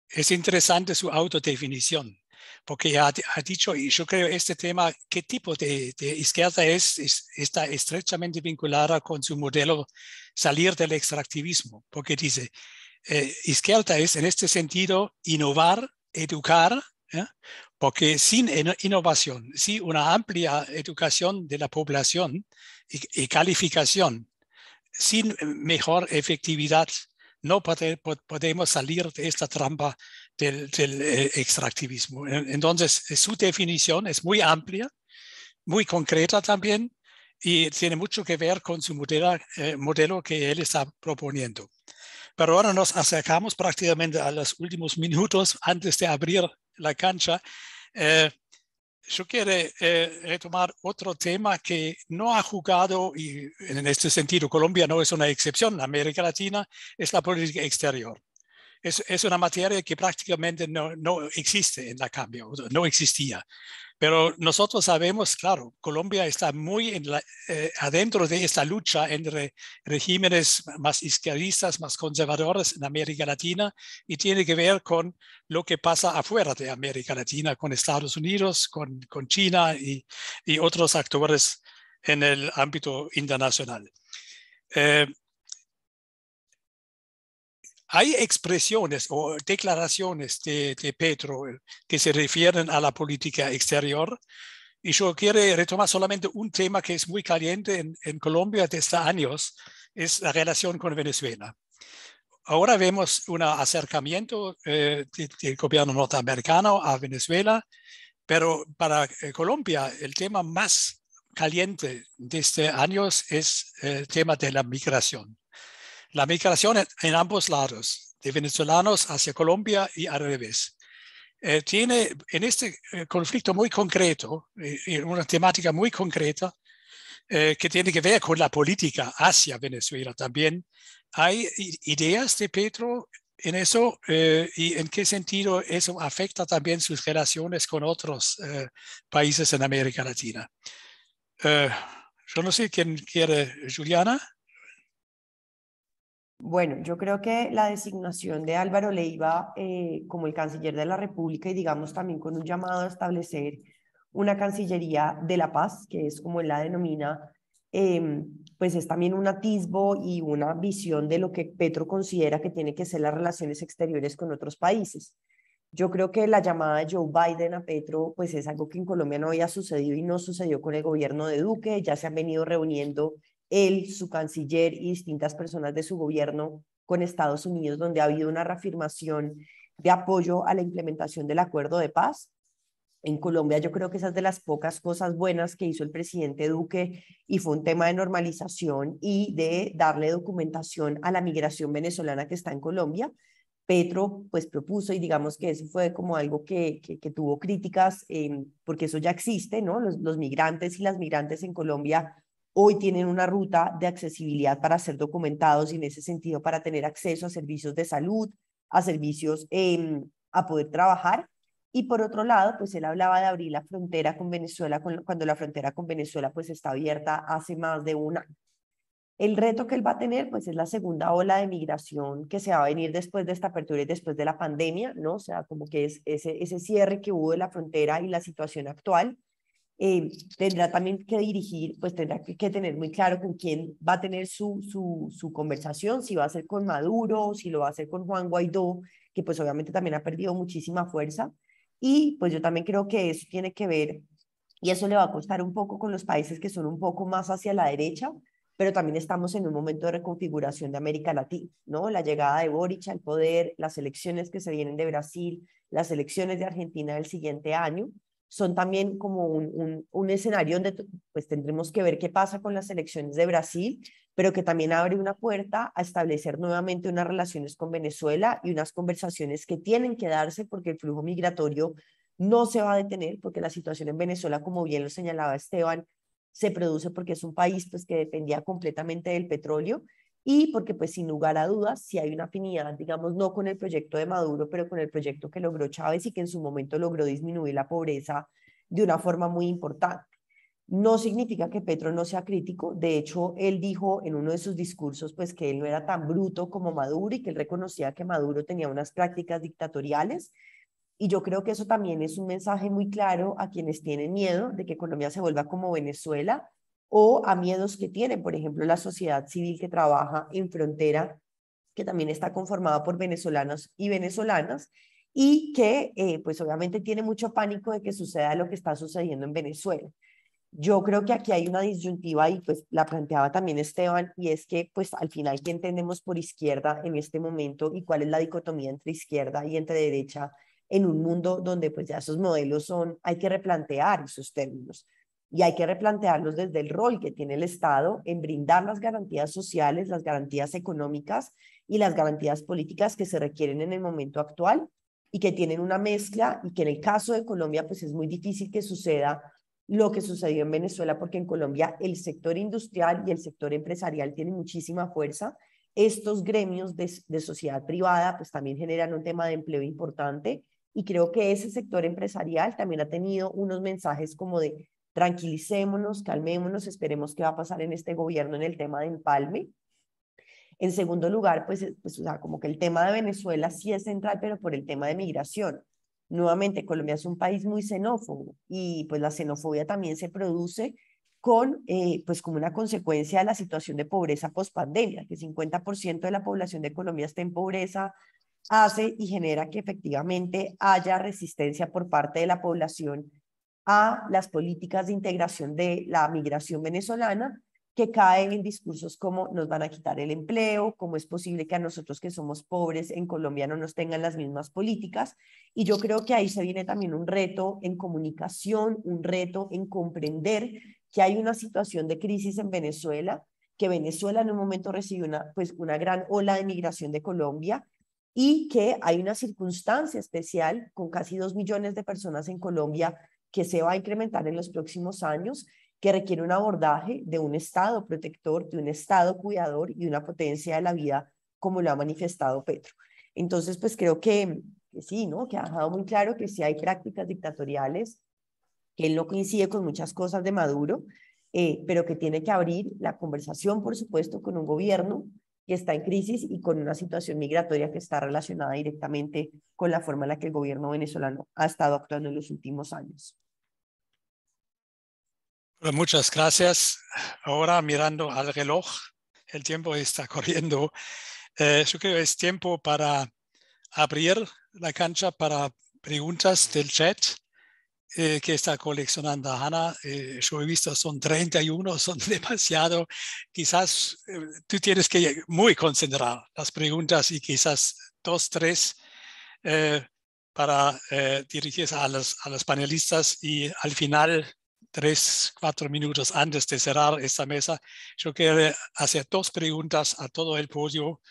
Es interesante su autodefinición, porque ha dicho, y yo creo este tema, qué tipo de izquierda está estrechamente vinculada con su modelo salir del extractivismo, porque dice, izquierda es en este sentido innovar, educar, porque sin innovación, sin una amplia educación de la población y calificación, sin mejor efectividad, no podemos salir de esta trampa del extractivismo. Entonces, su definición es muy amplia, muy concreta también, y tiene mucho que ver con su modelo que él está proponiendo. Pero ahora nos acercamos prácticamente a los últimos minutos antes de abrir la cancha. Yo quiero retomar otro tema que no ha jugado, y en este sentido Colombia no es una excepción, América Latina, es la política exterior. Es una materia que prácticamente no existe en la cambio, no existía. Pero nosotros sabemos, claro, Colombia está muy adentro de esta lucha entre regímenes más izquierdistas, más conservadores en América Latina, y tiene que ver con lo que pasa afuera de América Latina, con Estados Unidos, con China y otros actores en el ámbito internacional. Hay expresiones o declaraciones de Petro que se refieren a la política exterior, y yo quiero retomar solamente un tema que es muy caliente en Colombia desde años, es la relación con Venezuela. Ahora vemos un acercamiento del gobierno norteamericano a Venezuela, pero para Colombia el tema más caliente desde años es el tema de la migración. La migración en ambos lados, de venezolanos hacia Colombia y al revés. Tiene en este conflicto muy concreto, una temática muy concreta, que tiene que ver con la política hacia Venezuela también. ¿Hay ideas de Petro en eso y en qué sentido eso afecta también sus relaciones con otros países en América Latina? Yo no sé quién quiere, Juliana. Bueno, yo creo que la designación de Álvaro Leiva como el canciller de la República y digamos también con un llamado a establecer una Cancillería de la Paz, que es como él la denomina, pues es también un atisbo y una visión de lo que Petro considera que tiene que ser las relaciones exteriores con otros países. Yo creo que la llamada de Joe Biden a Petro pues es algo que en Colombia no había sucedido y no sucedió con el gobierno de Duque. Ya se han venido reuniendo él, su canciller y distintas personas de su gobierno con Estados Unidos, donde ha habido una reafirmación de apoyo a la implementación del acuerdo de paz. En Colombia yo creo que esa es de las pocas cosas buenas que hizo el presidente Duque y fue un tema de normalización y de darle documentación a la migración venezolana que está en Colombia. Petro pues propuso y digamos que eso fue como algo que tuvo críticas porque eso ya existe, ¿no? Los migrantes y las migrantes en Colombia hoy tienen una ruta de accesibilidad para ser documentados y en ese sentido para tener acceso a servicios de salud, a servicios, a poder trabajar. Y por otro lado, pues él hablaba de abrir la frontera con Venezuela, cuando la frontera con Venezuela pues está abierta hace más de un año. El reto que él va a tener pues es la segunda ola de migración que se va a venir después de esta apertura y después de la pandemia, ¿no? O sea, como que es ese cierre que hubo de la frontera y la situación actual. Tendrá también que dirigir, pues tendrá que tener muy claro con quién va a tener su conversación, si va a ser con Maduro, si lo va a hacer con Juan Guaidó, que pues obviamente también ha perdido muchísima fuerza. Y pues yo también creo que eso tiene que ver, y eso le va a costar un poco con los países que son un poco más hacia la derecha, pero también estamos en un momento de reconfiguración de América Latina, ¿no? La llegada de Boric al poder, las elecciones que se vienen de Brasil, las elecciones de Argentina del siguiente año, son también como un escenario donde pues tendremos que ver qué pasa con las elecciones de Brasil, pero que también abre una puerta a establecer nuevamente unas relaciones con Venezuela y unas conversaciones que tienen que darse porque el flujo migratorio no se va a detener, porque la situación en Venezuela, como bien lo señalaba Esteban, se produce porque es un país pues, que dependía completamente del petróleo y porque pues sin lugar a dudas si hay una afinidad, digamos, no con el proyecto de Maduro, pero con el proyecto que logró Chávez y que en su momento logró disminuir la pobreza de una forma muy importante. No significa que Petro no sea crítico, de hecho, él dijo en uno de sus discursos pues que él no era tan bruto como Maduro y que él reconocía que Maduro tenía unas prácticas dictatoriales. Y yo creo que eso también es un mensaje muy claro a quienes tienen miedo de que Colombia se vuelva como Venezuela o a miedos que tienen, por ejemplo, la sociedad civil que trabaja en frontera, que también está conformada por venezolanos y venezolanas, y que pues obviamente tiene mucho pánico de que suceda lo que está sucediendo en Venezuela. Yo creo que aquí hay una disyuntiva y pues la planteaba también Esteban, y es que pues al final, ¿qué entendemos por izquierda en este momento y cuál es la dicotomía entre izquierda y entre derecha en un mundo donde pues ya esos modelos hay que replantear esos términos y hay que replantearlos desde el rol que tiene el Estado en brindar las garantías sociales, las garantías económicas y las garantías políticas que se requieren en el momento actual y que tienen una mezcla y que en el caso de Colombia pues es muy difícil que suceda lo que sucedió en Venezuela, porque en Colombia el sector industrial y el sector empresarial tienen muchísima fuerza. Estos gremios de sociedad privada pues también generan un tema de empleo importante y creo que ese sector empresarial también ha tenido unos mensajes como de tranquilicémonos, calmémonos, esperemos qué va a pasar en este gobierno en el tema de empalme. En segundo lugar, pues o sea, como que el tema de Venezuela sí es central, pero por el tema de migración. Nuevamente, Colombia es un país muy xenófobo y pues la xenofobia también se produce pues como una consecuencia de la situación de pobreza post-pandemia, que 50% de la población de Colombia está en pobreza, hace y genera que efectivamente haya resistencia por parte de la población a las políticas de integración de la migración venezolana, que caen en discursos como nos van a quitar el empleo, cómo es posible que a nosotros que somos pobres en Colombia no nos tengan las mismas políticas. Y yo creo que ahí se viene también un reto en comunicación, un reto en comprender que hay una situación de crisis en Venezuela, que Venezuela en un momento recibe una gran ola de migración de Colombia y que hay una circunstancia especial con casi 2 millones de personas en Colombia que se va a incrementar en los próximos años, que requiere un abordaje de un Estado protector, de un Estado cuidador y una potencia de la vida, como lo ha manifestado Petro. Entonces, pues creo que sí, ¿no? Que ha dejado muy claro que sí hay prácticas dictatoriales, que él no coincide con muchas cosas de Maduro, pero que tiene que abrir la conversación, por supuesto, con un gobierno que está en crisis y con una situación migratoria que está relacionada directamente con la forma en la que el gobierno venezolano ha estado actuando en los últimos años. Bueno, muchas gracias. Ahora mirando al reloj, el tiempo está corriendo. Yo creo que es tiempo para abrir la cancha para preguntas del chat que está coleccionando Hanna. Yo he visto son 31, son demasiado. Quizás tú tienes que muy concentrar las preguntas y quizás 2, 3 para dirigirse a los panelistas y al final, 3-4 minutos antes de cerrar esta mesa, yo quiero hacer 2 preguntas a todo el podio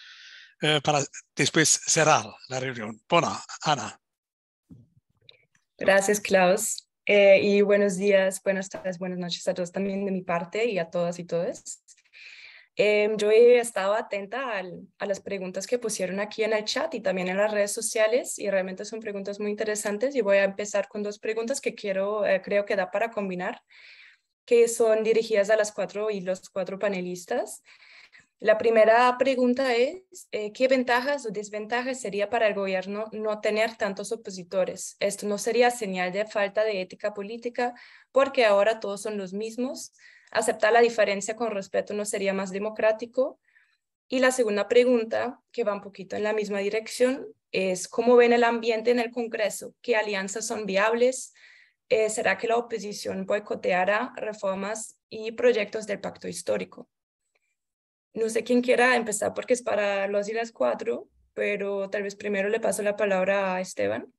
para después cerrar la reunión. Bueno, Ana. Gracias, Klaus. Y buenos días, buenas tardes, buenas noches a todos también de mi parte y a todas y todos. Yo he estado atenta a las preguntas que pusieron aquí en el chat y también en las redes sociales y realmente son preguntas muy interesantes y voy a empezar con 2 preguntas que creo que da para combinar, que son dirigidas a las 4 y los 4 panelistas. La primera pregunta es, ¿qué ventajas o desventajas sería para el gobierno no tener tantos opositores? Esto no sería señal de falta de ética política porque ahora todos son los mismos. Aceptar la diferencia con respeto no sería más democrático. Y la segunda pregunta, que va un poquito en la misma dirección, es ¿cómo ven el ambiente en el Congreso? ¿Qué alianzas son viables? ¿Será que la oposición boicoteará reformas y proyectos del pacto histórico? No sé quién quiera empezar porque es para los y las 4, pero tal vez primero le paso la palabra a Esteban.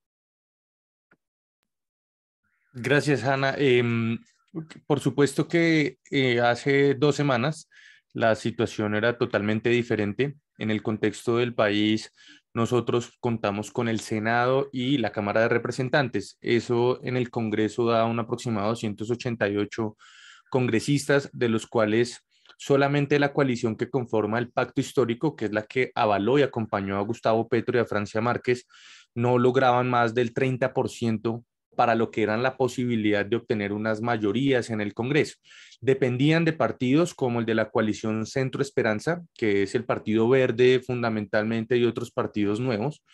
Gracias, Hanna. Por supuesto que hace 2 semanas la situación era totalmente diferente. En el contexto del país, nosotros contamos con el Senado y la Cámara de Representantes. Eso en el Congreso da un aproximado de 288 congresistas, de los cuales solamente la coalición que conforma el pacto histórico, que es la que avaló y acompañó a Gustavo Petro y a Francia Márquez, no lograban más del 30% para lo que eran la posibilidad de obtener unas mayorías en el Congreso. Dependían de partidos como el de la coalición Centro Esperanza, que es el Partido Verde fundamentalmente, y otros partidos nuevos,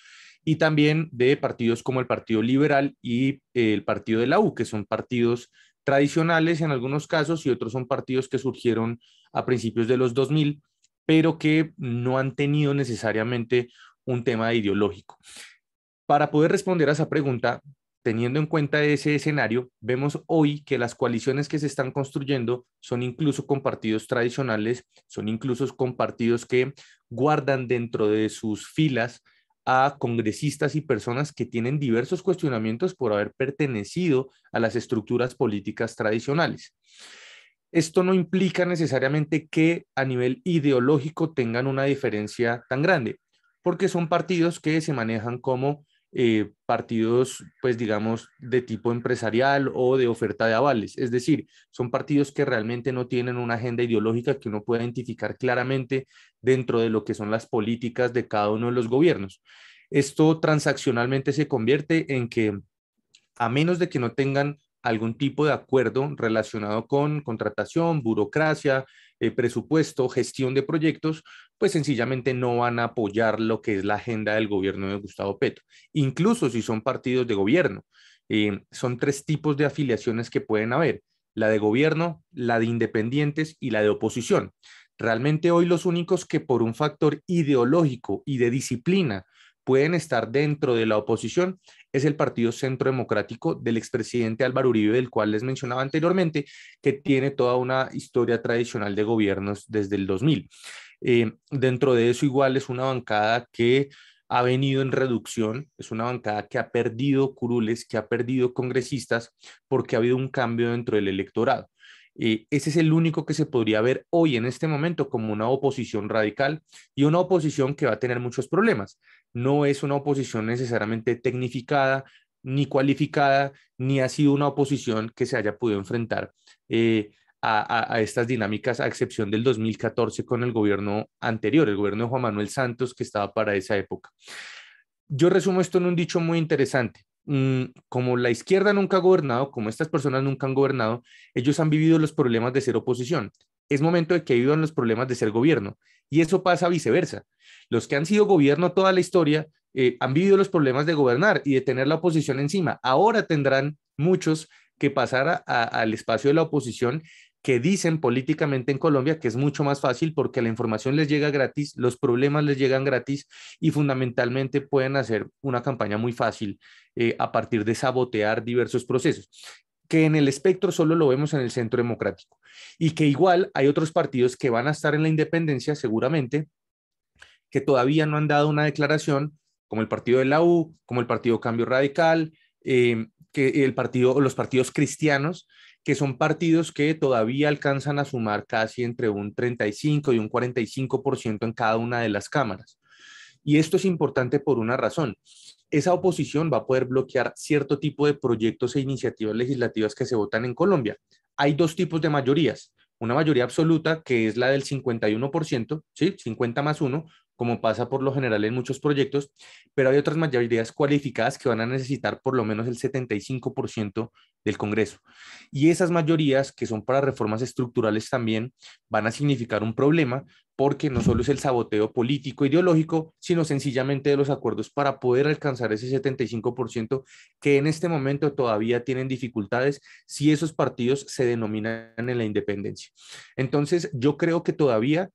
y también de partidos como el Partido Liberal y el Partido de la U, que son partidos tradicionales en algunos casos y otros son partidos que surgieron a principios de los 2000, pero que no han tenido necesariamente un tema ideológico. Para poder responder a esa pregunta, teniendo en cuenta ese escenario, vemos hoy que las coaliciones que se están construyendo son incluso con partidos tradicionales, son incluso con partidos que guardan dentro de sus filas a congresistas y personas que tienen diversos cuestionamientos por haber pertenecido a las estructuras políticas tradicionales. Esto no implica necesariamente que a nivel ideológico tengan una diferencia tan grande, porque son partidos que se manejan como partidos, pues digamos, de tipo empresarial o de oferta de avales. Es decir, son partidos que realmente no tienen una agenda ideológica que uno pueda identificar claramente dentro de lo que son las políticas de cada uno de los gobiernos. Esto transaccionalmente se convierte en que, a menos de que no tengan algún tipo de acuerdo relacionado con contratación, burocracia, presupuesto, gestión de proyectos, pues sencillamente no van a apoyar lo que es la agenda del gobierno de Gustavo Petro, incluso si son partidos de gobierno. Son 3 tipos de afiliaciones que pueden haber: la de gobierno, la de independientes y la de oposición. Realmente hoy los únicos que por un factor ideológico y de disciplina pueden estar dentro de la oposición es el Partido Centro Democrático del expresidente Álvaro Uribe, del cual les mencionaba anteriormente, que tiene toda una historia tradicional de gobiernos desde el 2000. Dentro de eso igual es una bancada que ha venido en reducción, es una bancada que ha perdido curules, que ha perdido congresistas porque ha habido un cambio dentro del electorado. Ese es el único que se podría ver hoy en este momento como una oposición radical y una oposición que va a tener muchos problemas. No es una oposición necesariamente tecnificada, ni cualificada, ni ha sido una oposición que se haya podido enfrentar a estas dinámicas, a excepción del 2014 con el gobierno anterior, el gobierno de Juan Manuel Santos, que estaba para esa época. Yo resumo esto en un dicho muy interesante. Como la izquierda nunca ha gobernado, como estas personas nunca han gobernado, ellos han vivido los problemas de ser oposición. Es momento de que vivan los problemas de ser gobierno. Y eso pasa viceversa. Los que han sido gobierno toda la historia han vivido los problemas de gobernar y de tener la oposición encima. Ahora tendrán muchos que pasar al espacio de la oposición, que dicen políticamente en Colombia que es mucho más fácil porque la información les llega gratis, los problemas les llegan gratis y fundamentalmente pueden hacer una campaña muy fácil a partir de sabotear diversos procesos, que en el espectro solo lo vemos en el Centro Democrático y que igual hay otros partidos que van a estar en la independencia seguramente, que todavía no han dado una declaración, como el partido de la U, como el partido Cambio Radical, los partidos cristianos, que son partidos que todavía alcanzan a sumar casi entre un 35 y un 45% en cada una de las cámaras. Y esto es importante por una razón. Esa oposición va a poder bloquear cierto tipo de proyectos e iniciativas legislativas que se votan en Colombia. Hay dos tipos de mayorías. Una mayoría absoluta, que es la del 51%, ¿sí? 50 más 1, como pasa por lo general en muchos proyectos, pero hay otras mayorías cualificadas que van a necesitar por lo menos el 75% del Congreso. Y esas mayorías, que son para reformas estructurales también, van a significar un problema, porque no solo es el saboteo político ideológico, sino sencillamente de los acuerdos para poder alcanzar ese 75% que en este momento todavía tienen dificultades si esos partidos se denominan en la independencia. Entonces, yo creo que todavía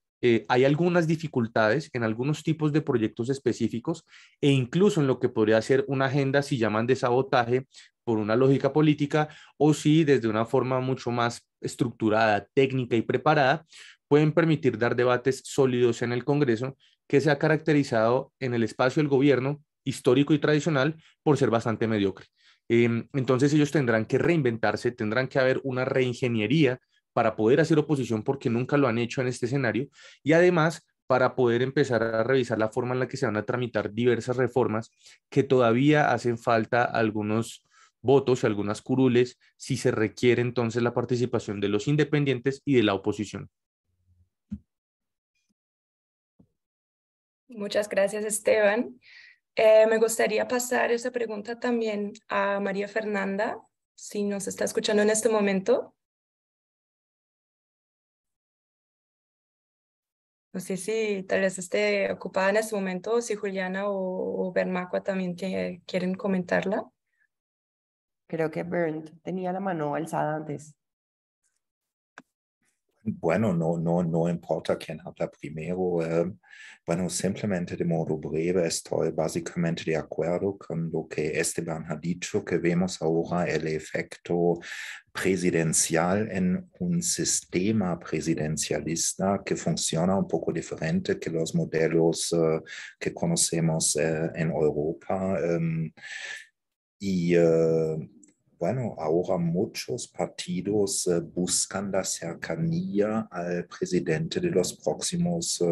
hay algunas dificultades en algunos tipos de proyectos específicos e incluso en lo que podría ser una agenda, si llaman de sabotaje, por una lógica política, o si desde una forma mucho más estructurada, técnica y preparada, pueden permitir dar debates sólidos en el Congreso, que se ha caracterizado en el espacio del gobierno histórico y tradicional por ser bastante mediocre. Entonces ellos tendrán que reinventarse, tendrán que haber una reingeniería para poder hacer oposición, porque nunca lo han hecho en este escenario, y además para poder empezar a revisar la forma en la que se van a tramitar diversas reformas que todavía hacen falta algunos votos y algunas curules si se requiere entonces la participación de los independientes y de la oposición. Muchas gracias, Esteban. Me gustaría pasar esa pregunta también a María Fernanda, si nos está escuchando en este momento. No sé si tal vez esté ocupada en este momento, o si Juliana o Bernacqua también quieren comentarla. Creo que Bernd tenía la mano alzada antes. Bueno, no importa quién habla primero. Bueno, simplemente de modo breve estoy básicamente de acuerdo con lo que Esteban ha dicho, que vemos ahora el efecto presidencial en un sistema presidencialista que funciona un poco diferente que los modelos que conocemos en Europa. Bueno, ahora muchos partidos buscan la cercanía al presidente de los próximos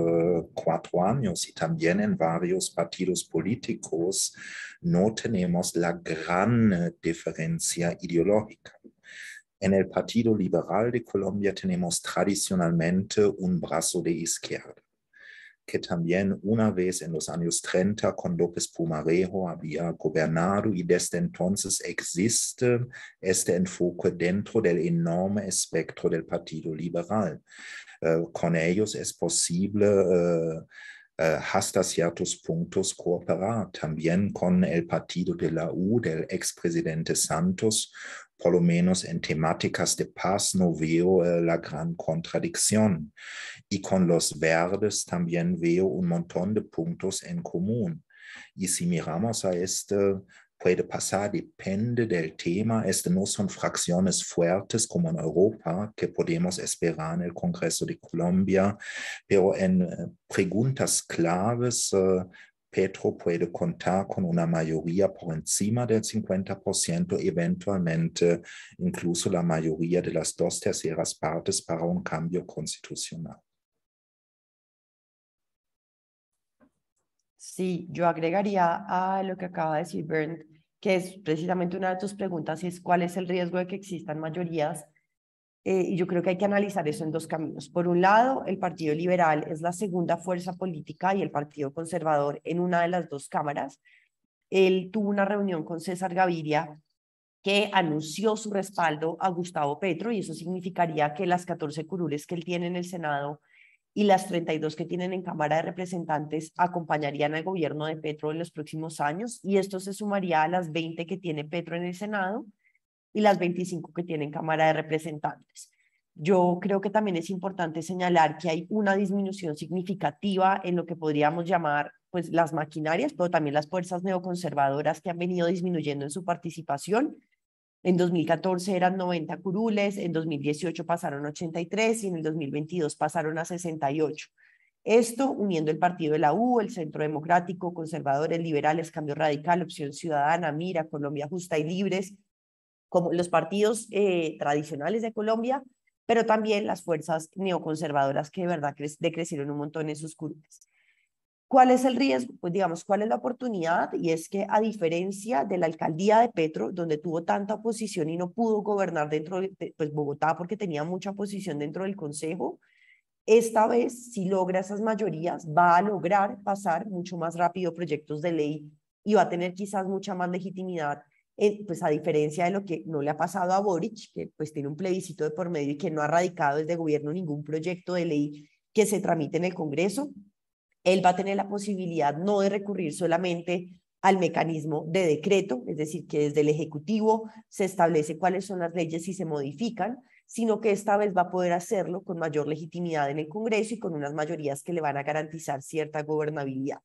4 años, y también en varios partidos políticos no tenemos la gran diferencia ideológica. En el Partido Liberal de Colombia tenemos tradicionalmente un brazo de izquierda, que también una vez en los años 30 con López Pumarejo había gobernado, y desde entonces existe este enfoque dentro del enorme espectro del Partido Liberal. Con ellos es posible hasta ciertos puntos cooperar. También con el partido de la U del expresidente Santos, por lo menos en temáticas de paz no veo la gran contradicción. Y con los verdes también veo un montón de puntos en común. Y si miramos a puede pasar, depende del tema. No son fracciones fuertes como en Europa, que podemos esperar en el Congreso de Colombia, pero en preguntas claves, Petro puede contar con una mayoría por encima del 50%, eventualmente incluso la mayoría de las 2/3 partes para un cambio constitucional. Sí, yo agregaría a lo que acaba de decir Bernd, que es precisamente una de tus preguntas, es cuál es el riesgo de que existan mayorías. Y yo creo que hay que analizar eso en dos caminos. Por un lado, el Partido Liberal es la segunda fuerza política y el Partido Conservador en una de las dos cámaras. Él tuvo una reunión con César Gaviria, que anunció su respaldo a Gustavo Petro, y eso significaría que las 14 curules que él tiene en el Senado y las 32 que tienen en Cámara de Representantes acompañarían al gobierno de Petro en los próximos años, y esto se sumaría a las 20 que tiene Petro en el Senado y las 25 que tiene en Cámara de Representantes. Yo creo que también es importante señalar que hay una disminución significativa en lo que podríamos llamar pues, las maquinarias, pero también las fuerzas neoconservadoras, que han venido disminuyendo en su participación. En 2014 eran 90 curules, en 2018 pasaron a 83 y en el 2022 pasaron a 68. Esto uniendo el partido de la U, el Centro Democrático, Conservadores, Liberales, Cambio Radical, Opción Ciudadana, Mira, Colombia Justa y Libres, como los partidos tradicionales de Colombia, pero también las fuerzas neoconservadoras que de verdad decrecieron un montón en sus curvas. ¿Cuál es el riesgo? Pues digamos, ¿cuál es la oportunidad? Y es que a diferencia de la alcaldía de Petro, donde tuvo tanta oposición y no pudo gobernar dentro de pues, Bogotá porque tenía mucha oposición dentro del Consejo, esta vez, si logra esas mayorías, va a lograr pasar mucho más rápido proyectos de ley y va a tener quizás mucha más legitimidad, pues a diferencia de lo que no le ha pasado a Boric, que pues tiene un plebiscito de por medio y que no ha radicado desde gobierno ningún proyecto de ley que se tramite en el Congreso. Él va a tener la posibilidad no de recurrir solamente al mecanismo de decreto, es decir, que desde el Ejecutivo se establece cuáles son las leyes y se modifican, sino que esta vez va a poder hacerlo con mayor legitimidad en el Congreso y con unas mayorías que le van a garantizar cierta gobernabilidad.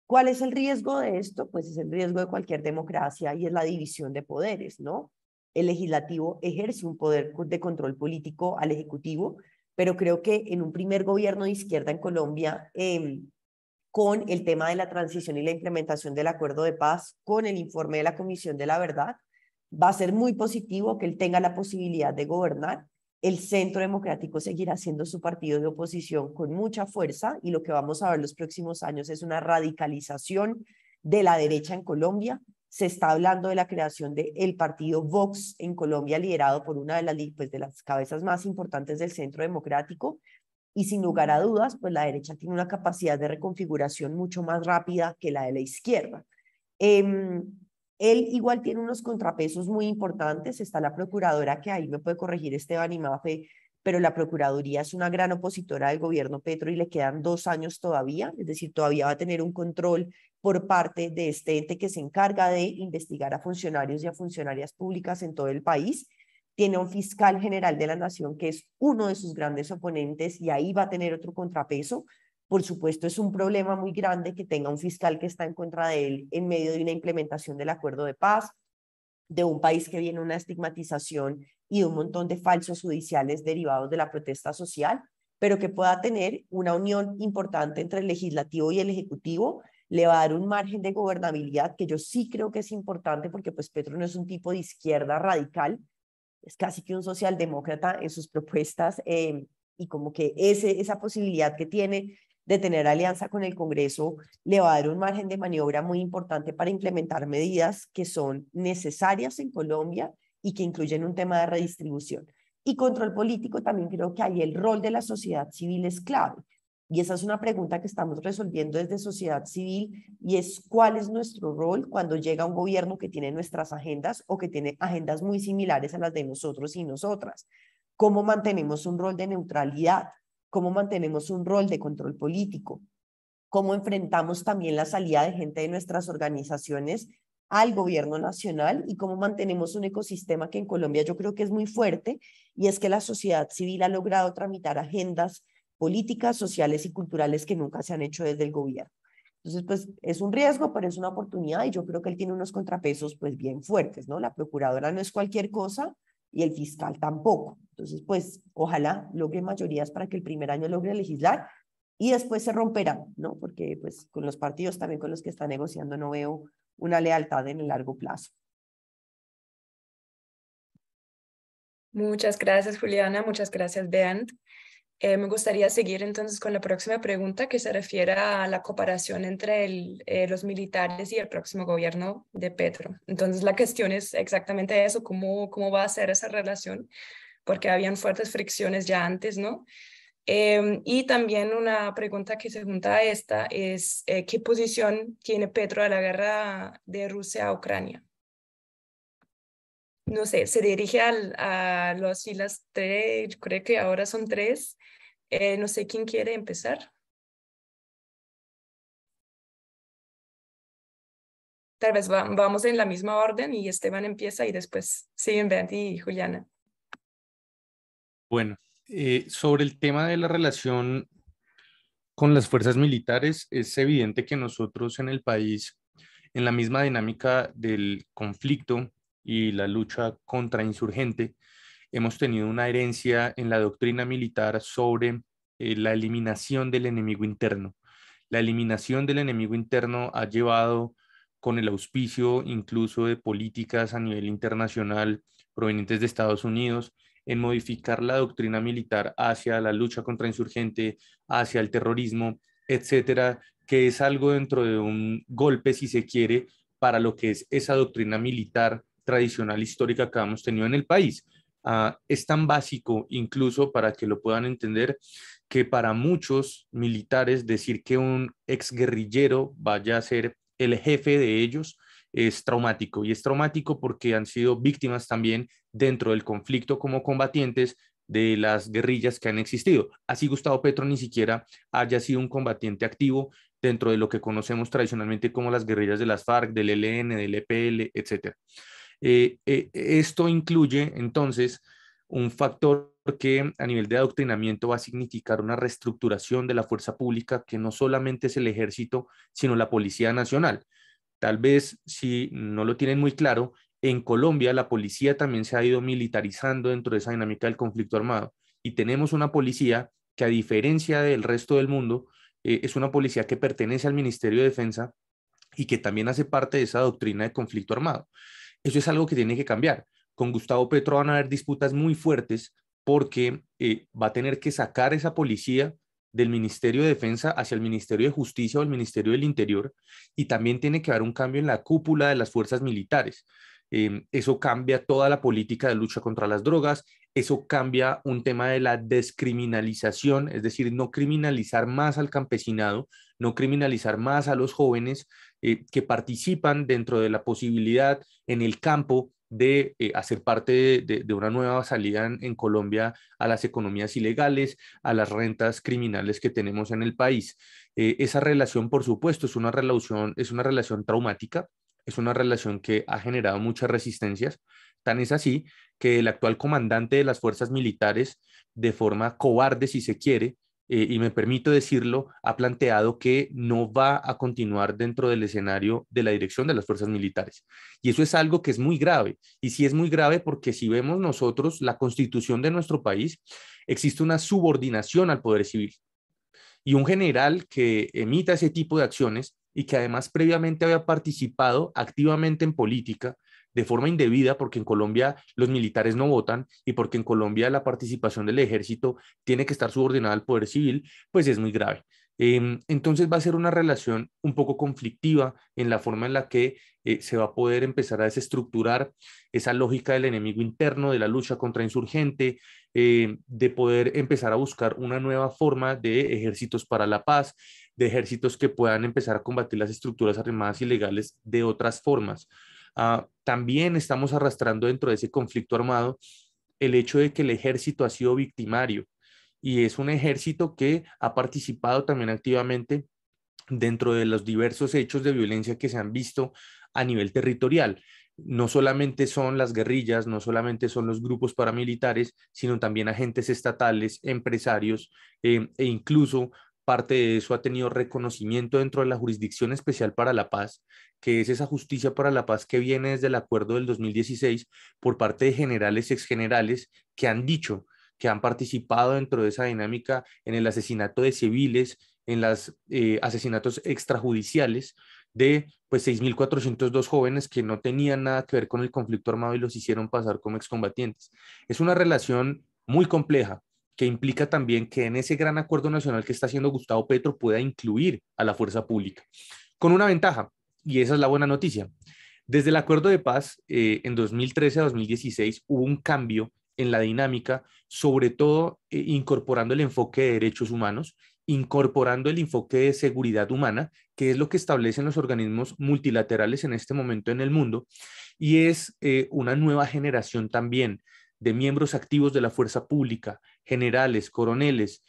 ¿Cuál es el riesgo de esto? Pues es el riesgo de cualquier democracia y es la división de poderes, ¿no? El legislativo ejerce un poder de control político al Ejecutivo, pero creo que en un primer gobierno de izquierda en Colombia, con el tema de la transición y la implementación del acuerdo de paz, con el informe de la Comisión de la Verdad, va a ser muy positivo que él tenga la posibilidad de gobernar. El Centro Democrático seguirá siendo su partido de oposición con mucha fuerza y lo que vamos a ver los próximos años es una radicalización de la derecha en Colombia. Se está hablando de la creación del partido Vox en Colombia, liderado por una de las cabezas más importantes del Centro Democrático. Y sin lugar a dudas, pues la derecha tiene una capacidad de reconfiguración mucho más rápida que la de la izquierda. Él igual tiene unos contrapesos muy importantes. Está la procuradora, que ahí me puede corregir Esteban y Mafe, pero la Procuraduría es una gran opositora del gobierno Petro y le quedan 2 años todavía, es decir, todavía va a tener un control por parte de este ente que se encarga de investigar a funcionarios y a funcionarias públicas en todo el país. Tiene un fiscal general de la nación que es uno de sus grandes oponentes y ahí va a tener otro contrapeso. Por supuesto, es un problema muy grande que tenga un fiscal que está en contra de él en medio de una implementación del acuerdo de paz, de un país que viene una estigmatización y de un montón de falsos judiciales derivados de la protesta social, pero que pueda tener una unión importante entre el legislativo y el ejecutivo, le va a dar un margen de gobernabilidad que yo sí creo que es importante porque pues Petro no es un tipo de izquierda radical, es casi que un socialdemócrata en sus propuestas y como que esa posibilidad que tiene de tener alianza con el Congreso le va a dar un margen de maniobra muy importante para implementar medidas que son necesarias en Colombia y que incluyen un tema de redistribución. Y control político también creo que ahí el rol de la sociedad civil es clave. Y esa es una pregunta que estamos resolviendo desde sociedad civil y es cuál es nuestro rol cuando llega un gobierno que tiene nuestras agendas o que tiene agendas muy similares a las de nosotros y nosotras. ¿Cómo mantenemos un rol de neutralidad? ¿Cómo mantenemos un rol de control político? ¿Cómo enfrentamos también la salida de gente de nuestras organizaciones al gobierno nacional? Y cómo mantenemos un ecosistema que en Colombia yo creo que es muy fuerte y es que la sociedad civil ha logrado tramitar agendas políticas, sociales y culturales que nunca se han hecho desde el gobierno. Entonces, pues es un riesgo, pero es una oportunidad y yo creo que él tiene unos contrapesos pues bien fuertes, ¿no? La procuradora no es cualquier cosa y el fiscal tampoco. Entonces, pues ojalá logre mayorías para que el primer año logre legislar y después se romperá, ¿no? Porque pues con los partidos también con los que está negociando no veo una lealtad en el largo plazo. Muchas gracias, Juliana. Muchas gracias, Beant. Me gustaría seguir entonces con la próxima pregunta que se refiere a la cooperación entre los militares y el próximo gobierno de Petro. Entonces la cuestión es exactamente eso, cómo va a ser esa relación, porque habían fuertes fricciones ya antes, ¿no? Y también una pregunta que se junta a esta es, ¿qué posición tiene Petro a la guerra de Rusia a Ucrania? No sé, se dirige a las filas 3, creo que ahora son 3. No sé quién quiere empezar. Tal vez vamos en la misma orden y Esteban empieza y después siguen Beatty y Juliana. Bueno, sobre el tema de la relación con las fuerzas militares, es evidente que nosotros en el país, en la misma dinámica del conflicto y la lucha contra insurgente, hemos tenido una herencia en la doctrina militar sobre la eliminación del enemigo interno. La eliminación del enemigo interno ha llevado, con el auspicio incluso de políticas a nivel internacional provenientes de Estados Unidos, en modificar la doctrina militar hacia la lucha contra insurgente, hacia el terrorismo, etcétera, que es algo dentro de un golpe, si se quiere, para lo que es esa doctrina militar tradicional histórica que hemos tenido en el país. Es tan básico, incluso para que lo puedan entender, que para muchos militares decir que un exguerrillero vaya a ser el jefe de ellos es traumático, y es traumático porque han sido víctimas también dentro del conflicto como combatientes de las guerrillas que han existido. Así Gustavo Petro ni siquiera haya sido un combatiente activo dentro de lo que conocemos tradicionalmente como las guerrillas de las FARC, del ELN, del EPL, etc. Esto incluye entonces un factor que a nivel de adoctrinamiento va a significar una reestructuración de la fuerza pública, que no solamente es el ejército, sino la Policía Nacional. Tal vez, si no lo tienen muy claro, en Colombia la policía también se ha ido militarizando dentro de esa dinámica del conflicto armado, y tenemos una policía que, a diferencia del resto del mundo, es una policía que pertenece al Ministerio de Defensa y que también hace parte de esa doctrina de conflicto armado. Eso es algo que tiene que cambiar. Con Gustavo Petro van a haber disputas muy fuertes porque va a tener que sacar esa policía del Ministerio de Defensa hacia el Ministerio de Justicia o el Ministerio del Interior, y también tiene que haber un cambio en la cúpula de las fuerzas militares. Eso cambia toda la política de lucha contra las drogas, eso cambia un tema de la descriminalización, es decir, no criminalizar más al campesinado, no criminalizar más a los jóvenes que participan dentro de la posibilidad en el campo de hacer parte de una nueva salida en Colombia a las economías ilegales, a las rentas criminales que tenemos en el país. Esa relación, por supuesto, es una relación traumática, es una relación que ha generado muchas resistencias. Tan es así que el actual comandante de las fuerzas militares, de forma cobarde, si se quiere, y me permito decirlo, ha planteado que no va a continuar dentro del escenario de la dirección de las fuerzas militares. Y eso es algo que es muy grave. Y sí es muy grave porque, si vemos nosotros la constitución de nuestro país, existe una subordinación al poder civil. Y un general que emita ese tipo de acciones, y que además previamente había participado activamente en política de forma indebida, porque en Colombia los militares no votan y porque en Colombia la participación del ejército tiene que estar subordinada al poder civil, pues es muy grave. Entonces va a ser una relación un poco conflictiva en la forma en la que se va a poder empezar a desestructurar esa lógica del enemigo interno, de la lucha contra insurgente, de poder empezar a buscar una nueva forma de ejércitos para la paz, de ejércitos que puedan empezar a combatir las estructuras armadas ilegales de otras formas. También estamos arrastrando dentro de ese conflicto armado el hecho de que el ejército ha sido victimario, y es un ejército que ha participado también activamente dentro de los diversos hechos de violencia que se han visto a nivel territorial. No solamente son las guerrillas, no solamente son los grupos paramilitares, sino también agentes estatales, empresarios, e incluso parte de eso ha tenido reconocimiento dentro de la Jurisdicción Especial para la Paz, que es esa justicia para la paz que viene desde el acuerdo del 2016 por parte de generales y exgenerales que han dicho que han participado dentro de esa dinámica en el asesinato de civiles, en los asesinatos extrajudiciales de pues 6.402 jóvenes que no tenían nada que ver con el conflicto armado y los hicieron pasar como excombatientes. Es una relación muy compleja, que implica también que en ese gran acuerdo nacional que está haciendo Gustavo Petro pueda incluir a la fuerza pública, con una ventaja, y esa es la buena noticia. Desde el acuerdo de paz, en 2013 a 2016, hubo un cambio en la dinámica, sobre todo incorporando el enfoque de derechos humanos, incorporando el enfoque de seguridad humana, que es lo que establecen los organismos multilaterales en este momento en el mundo, y es una nueva generación también de miembros activos de la fuerza pública, generales, coroneles,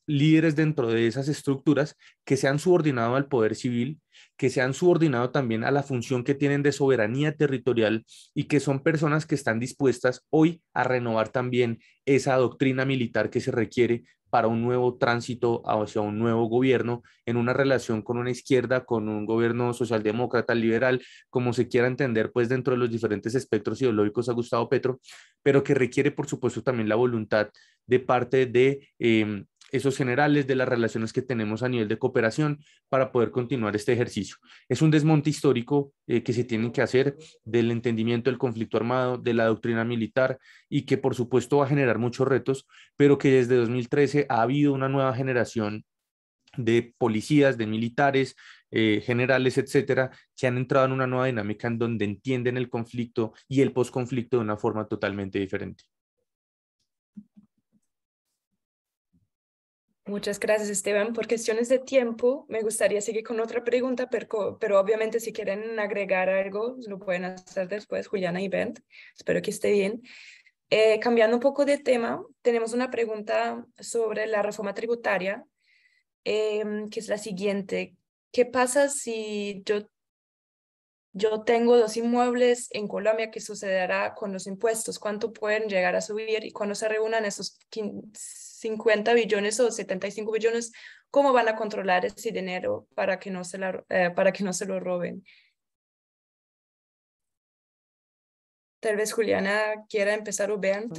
líderes dentro de esas estructuras, que se han subordinado al poder civil, que se han subordinado también a la función que tienen de soberanía territorial, y que son personas que están dispuestas hoy a renovar también esa doctrina militar que se requiere para un nuevo tránsito hacia un nuevo gobierno, en una relación con una izquierda, con un gobierno socialdemócrata, liberal, como se quiera entender, pues dentro de los diferentes espectros ideológicos a Gustavo Petro, pero que requiere, por supuesto, también la voluntad de parte de esos generales de las relaciones que tenemos a nivel de cooperación para poder continuar este ejercicio. Es un desmonte histórico que se tiene que hacer del entendimiento del conflicto armado, de la doctrina militar y que por supuesto va a generar muchos retos, pero que desde 2013 ha habido una nueva generación de policías, de militares, generales, etcétera, que han entrado en una nueva dinámica en donde entienden el conflicto y el posconflicto de una forma totalmente diferente. Muchas gracias, Esteban. Por cuestiones de tiempo, me gustaría seguir con otra pregunta, pero obviamente si quieren agregar algo, lo pueden hacer después, Juliana y Bernd. Espero que esté bien. Cambiando un poco de tema, tenemos una pregunta sobre la reforma tributaria, que es la siguiente. ¿Qué pasa si yo tengo 2 inmuebles en Colombia? ¿Qué sucederá con los impuestos? ¿Cuánto pueden llegar a subir? Y cuando se reúnan esos 50 billones o 75 billones, ¿cómo van a controlar ese dinero para que no se lo roben? Tal vez Juliana quiera empezar o Bernd.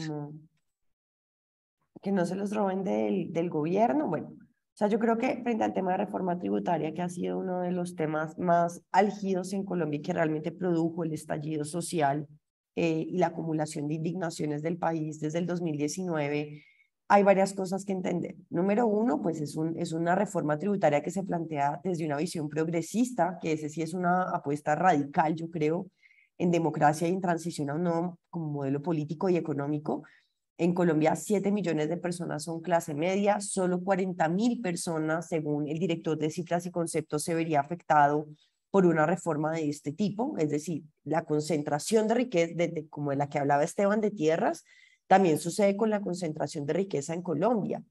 Que no se los roben del gobierno. Bueno, o sea, yo creo que frente al tema de reforma tributaria, que ha sido uno de los temas más álgidos en Colombia y que realmente produjo el estallido social y la acumulación de indignaciones del país desde el 2019, hay varias cosas que entender. Número uno, pues es una reforma tributaria que se plantea desde una visión progresista, que ese sí es una apuesta radical, yo creo, en democracia y en transición a un nuevo como modelo político y económico. En Colombia, 7 millones de personas son clase media, solo 40.000 personas, según el director de Cifras y Conceptos, se vería afectado por una reforma de este tipo, es decir, la concentración de riqueza, como de la que hablaba Esteban, de tierras, también sucede con la concentración de riqueza en Colombia.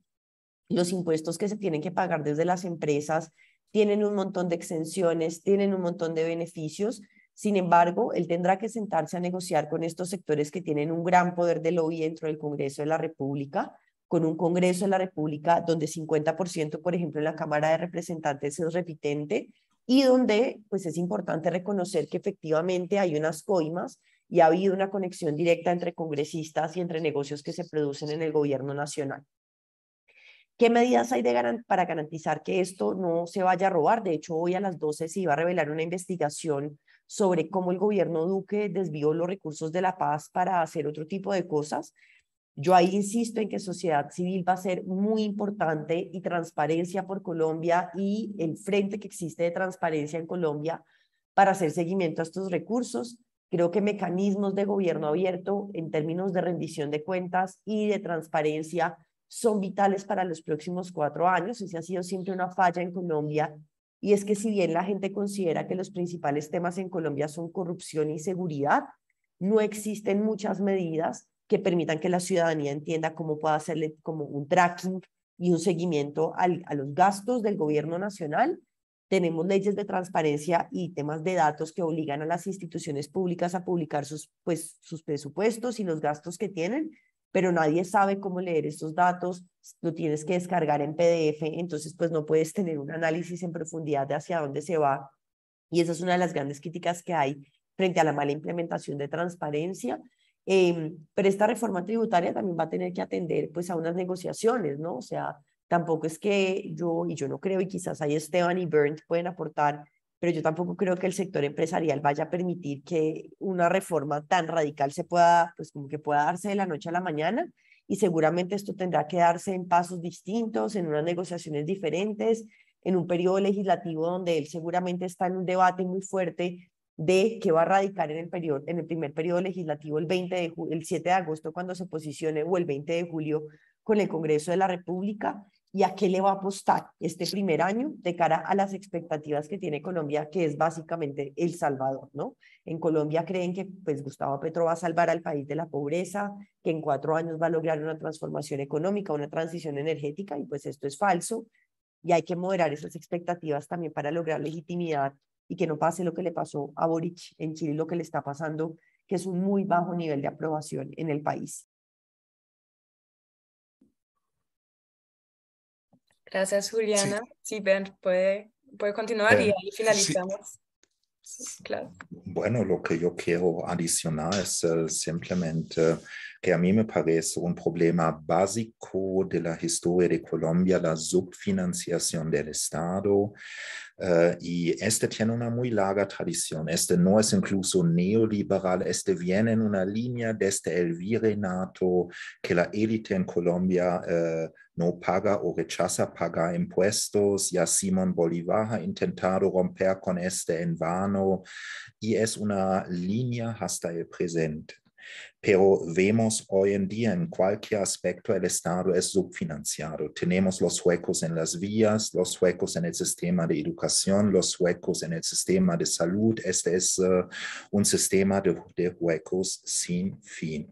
Los impuestos que se tienen que pagar desde las empresas tienen un montón de exenciones, tienen un montón de beneficios. Sin embargo, él tendrá que sentarse a negociar con estos sectores que tienen un gran poder de lobby dentro del Congreso de la República, con un Congreso de la República donde 50%, por ejemplo, en la Cámara de Representantes es repitente y donde pues es importante reconocer que efectivamente hay unas coimas y ha habido una conexión directa entre congresistas y entre negocios que se producen en el gobierno nacional. ¿Qué medidas hay para garantizar que esto no se vaya a robar? De hecho, hoy a las 12 se iba a revelar una investigación sobre cómo el gobierno Duque desvió los recursos de la paz para hacer otro tipo de cosas. Yo ahí insisto en que sociedad civil va a ser muy importante y Transparencia por Colombia y el frente que existe de transparencia en Colombia para hacer seguimiento a estos recursos. Creo que mecanismos de gobierno abierto en términos de rendición de cuentas y de transparencia son vitales para los próximos 4 años. Esa ha sido siempre una falla en Colombia. Y es que si bien la gente considera que los principales temas en Colombia son corrupción y seguridad, no existen muchas medidas que permitan que la ciudadanía entienda cómo puede hacerle como un tracking y un seguimiento a los gastos del gobierno nacional. Tenemos leyes de transparencia y temas de datos que obligan a las instituciones públicas a publicar sus presupuestos y los gastos que tienen, pero nadie sabe cómo leer estos datos, lo tienes que descargar en PDF, entonces pues no puedes tener un análisis en profundidad de hacia dónde se va. Y esa es una de las grandes críticas que hay frente a la mala implementación de transparencia. Pero esta reforma tributaria también va a tener que atender pues a unas negociaciones, ¿no? O sea, tampoco es que yo no creo, y quizás ahí Esteban y Bernd pueden aportar, pero yo tampoco creo que el sector empresarial vaya a permitir que una reforma tan radical se pueda, pues como que pueda darse de la noche a la mañana, y seguramente esto tendrá que darse en pasos distintos, en unas negociaciones diferentes, en un periodo legislativo donde él seguramente está en un debate muy fuerte de qué va a radicar en el primer periodo legislativo el 7 de agosto cuando se posicione, o el 20 de julio con el Congreso de la República, y a qué le va a apostar este primer año de cara a las expectativas que tiene Colombia, que es básicamente El Salvador, ¿no? En Colombia creen que pues Gustavo Petro va a salvar al país de la pobreza, que en 4 años va a lograr una transformación económica, una transición energética, y pues esto es falso, y hay que moderar esas expectativas también para lograr legitimidad y que no pase lo que le pasó a Boric en Chile, lo que le está pasando, que es un muy bajo nivel de aprobación en el país. Gracias, Juliana. Sí, Bernd puede continuar y ahí finalizamos. Claro. Bueno, lo que yo quiero adicionar es simplemente que a mí me parece un problema básico de la historia de Colombia, la subfinanciación del Estado. Y este tiene una muy larga tradición. Este no es incluso neoliberal, este viene en una línea desde el virreinato que la élite en Colombia no paga o rechaza pagar impuestos. Ya Simón Bolívar ha intentado romper con este en vano y es una línea hasta el presente. Pero vemos hoy en día en cualquier aspecto el Estado es subfinanciado. Tenemos los huecos en las vías, los huecos en el sistema de educación, los huecos en el sistema de salud. Este es un sistema de huecos sin fin.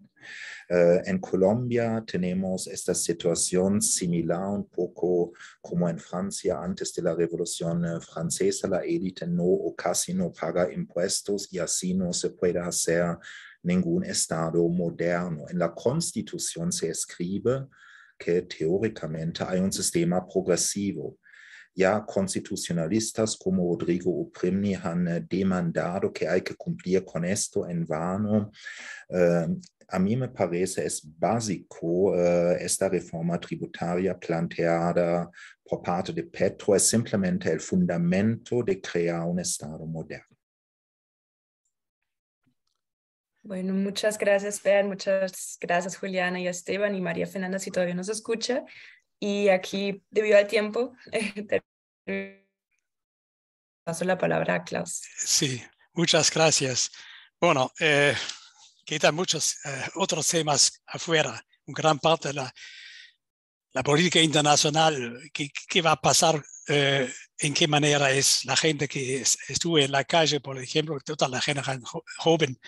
En Colombia tenemos esta situación similar un poco como en Francia antes de la Revolución Francesa. La élite no o casi no paga impuestos y así no se puede hacer ningún Estado moderno. En la Constitución se escribe que teóricamente hay un sistema progresivo. Ya constitucionalistas como Rodrigo Uprimni han demandado que hay que cumplir con esto en vano. A mí me parece es básico esta reforma tributaria planteada por parte de Petro, es simplemente el fundamento de crear un Estado moderno. Bueno, muchas gracias, Ben, muchas gracias, Juliana y Esteban y María Fernanda, si todavía nos escucha. Y aquí, debido al tiempo, paso la palabra a Klaus. Sí, muchas gracias. Bueno, quedan muchos otros temas afuera. Una gran parte de la política internacional, ¿qué va a pasar? ¿En qué manera es la gente que estuvo en la calle, por ejemplo, toda la generación joven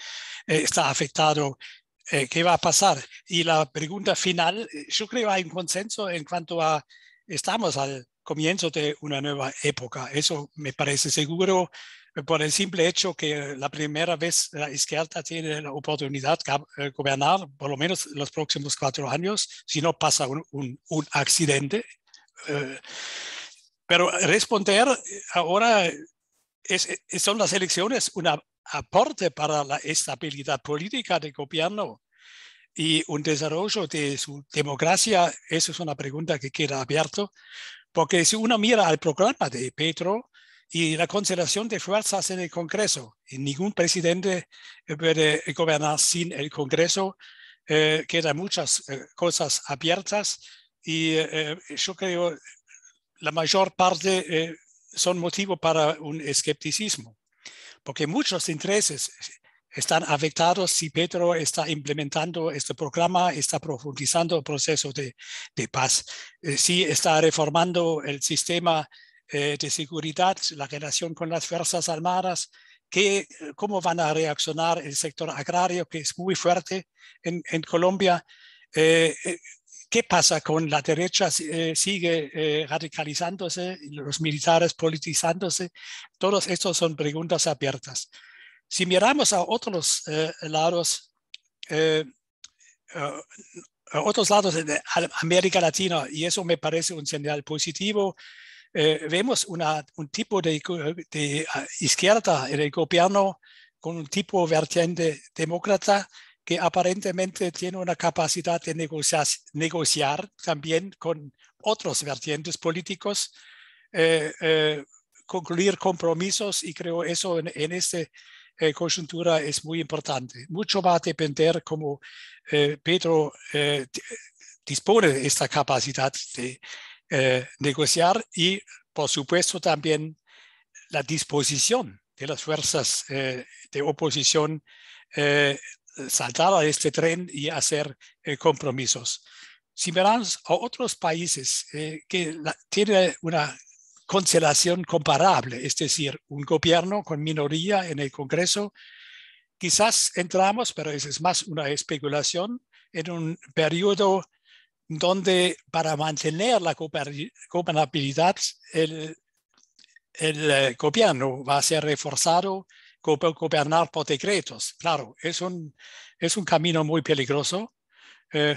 está afectado? ¿Qué va a pasar? Y la pregunta final, yo creo que hay un consenso en cuanto a estamos al comienzo de una nueva época. Eso me parece seguro por el simple hecho que la primera vez la izquierda tiene la oportunidad de gobernar por lo menos los próximos 4 años, si no pasa un accidente. Pero responder ahora son las elecciones un aporte para la estabilidad política del gobierno y un desarrollo de su democracia. Eso es una pregunta que queda abierta, porque si uno mira al programa de Petro y la constelación de fuerzas en el Congreso, y ningún presidente puede gobernar sin el Congreso, quedan muchas cosas abiertas y yo creo la mayor parte son motivo para un escepticismo, porque muchos intereses están afectados si Petro está implementando este programa, está profundizando el proceso de paz, si está reformando el sistema de seguridad, la relación con las Fuerzas Armadas, cómo van a reaccionar el sector agrario, que es muy fuerte en Colombia. ¿Qué pasa con la derecha? ¿Sigue radicalizándose? ¿Los militares politizándose? Todos estos son preguntas abiertas. Si miramos a otros lados, a otros lados de América Latina, y eso me parece un señal positivo, vemos un tipo de izquierda en el gobierno con un tipo vertiente demócrata que aparentemente tiene una capacidad de negociar también con otros vertientes políticos, concluir compromisos, y creo eso en esta coyuntura es muy importante. Mucho va a depender cómo Petro dispone de esta capacidad de negociar y, por supuesto, también la disposición de las fuerzas de oposición saltar a este tren y hacer compromisos. Si miramos a otros países que tienen una constelación comparable, es decir, un gobierno con minoría en el Congreso, quizás entramos, pero eso es más una especulación, en un periodo donde para mantener la gobernabilidad el gobierno va a ser reforzado, gobernar por decretos. Claro, es un camino muy peligroso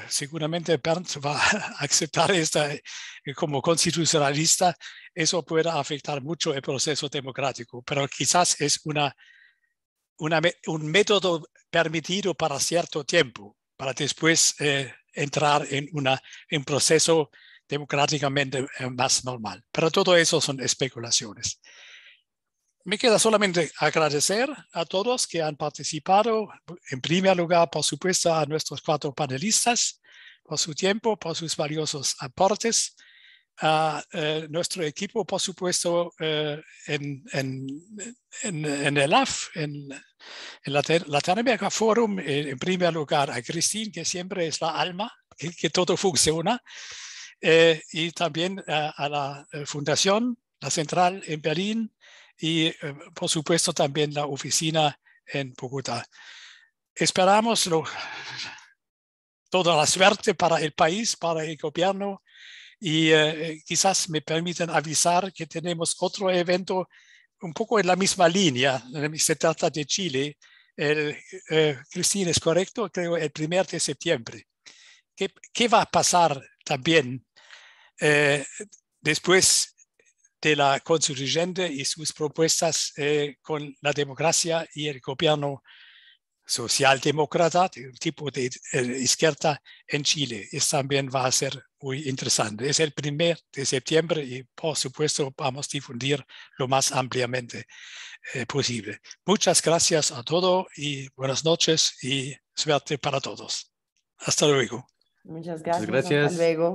seguramente Bernd va a aceptar esta como constitucionalista. Eso puede afectar mucho el proceso democrático, pero quizás es un método permitido para cierto tiempo, para después entrar en un proceso democráticamente más normal. Pero todo eso son especulaciones. Me queda solamente agradecer a todos que han participado. En primer lugar, por supuesto, a nuestros 4 panelistas por su tiempo, por sus valiosos aportes. A nuestro equipo, por supuesto, en el AF, en Latinoamérica Forum, en primer lugar a Christine, que siempre es la alma, que todo funciona, y también a la Fundación, la central en Berlín, y por supuesto también la oficina en Bogotá. Esperamos toda la suerte para el país, para el gobierno, y quizás me permiten avisar que tenemos otro evento un poco en la misma línea. Se trata de Chile. Cristina, es correcto, creo el 1 de septiembre. ¿Qué va a pasar también después de la constituyente y sus propuestas con la democracia y el gobierno socialdemócrata, un tipo de izquierda en Chile? También va a ser muy interesante. Es el 1 de septiembre y por supuesto vamos a difundir lo más ampliamente posible. Muchas gracias a todos y buenas noches y suerte para todos. Hasta luego. Muchas gracias. Muchas gracias. Hasta luego.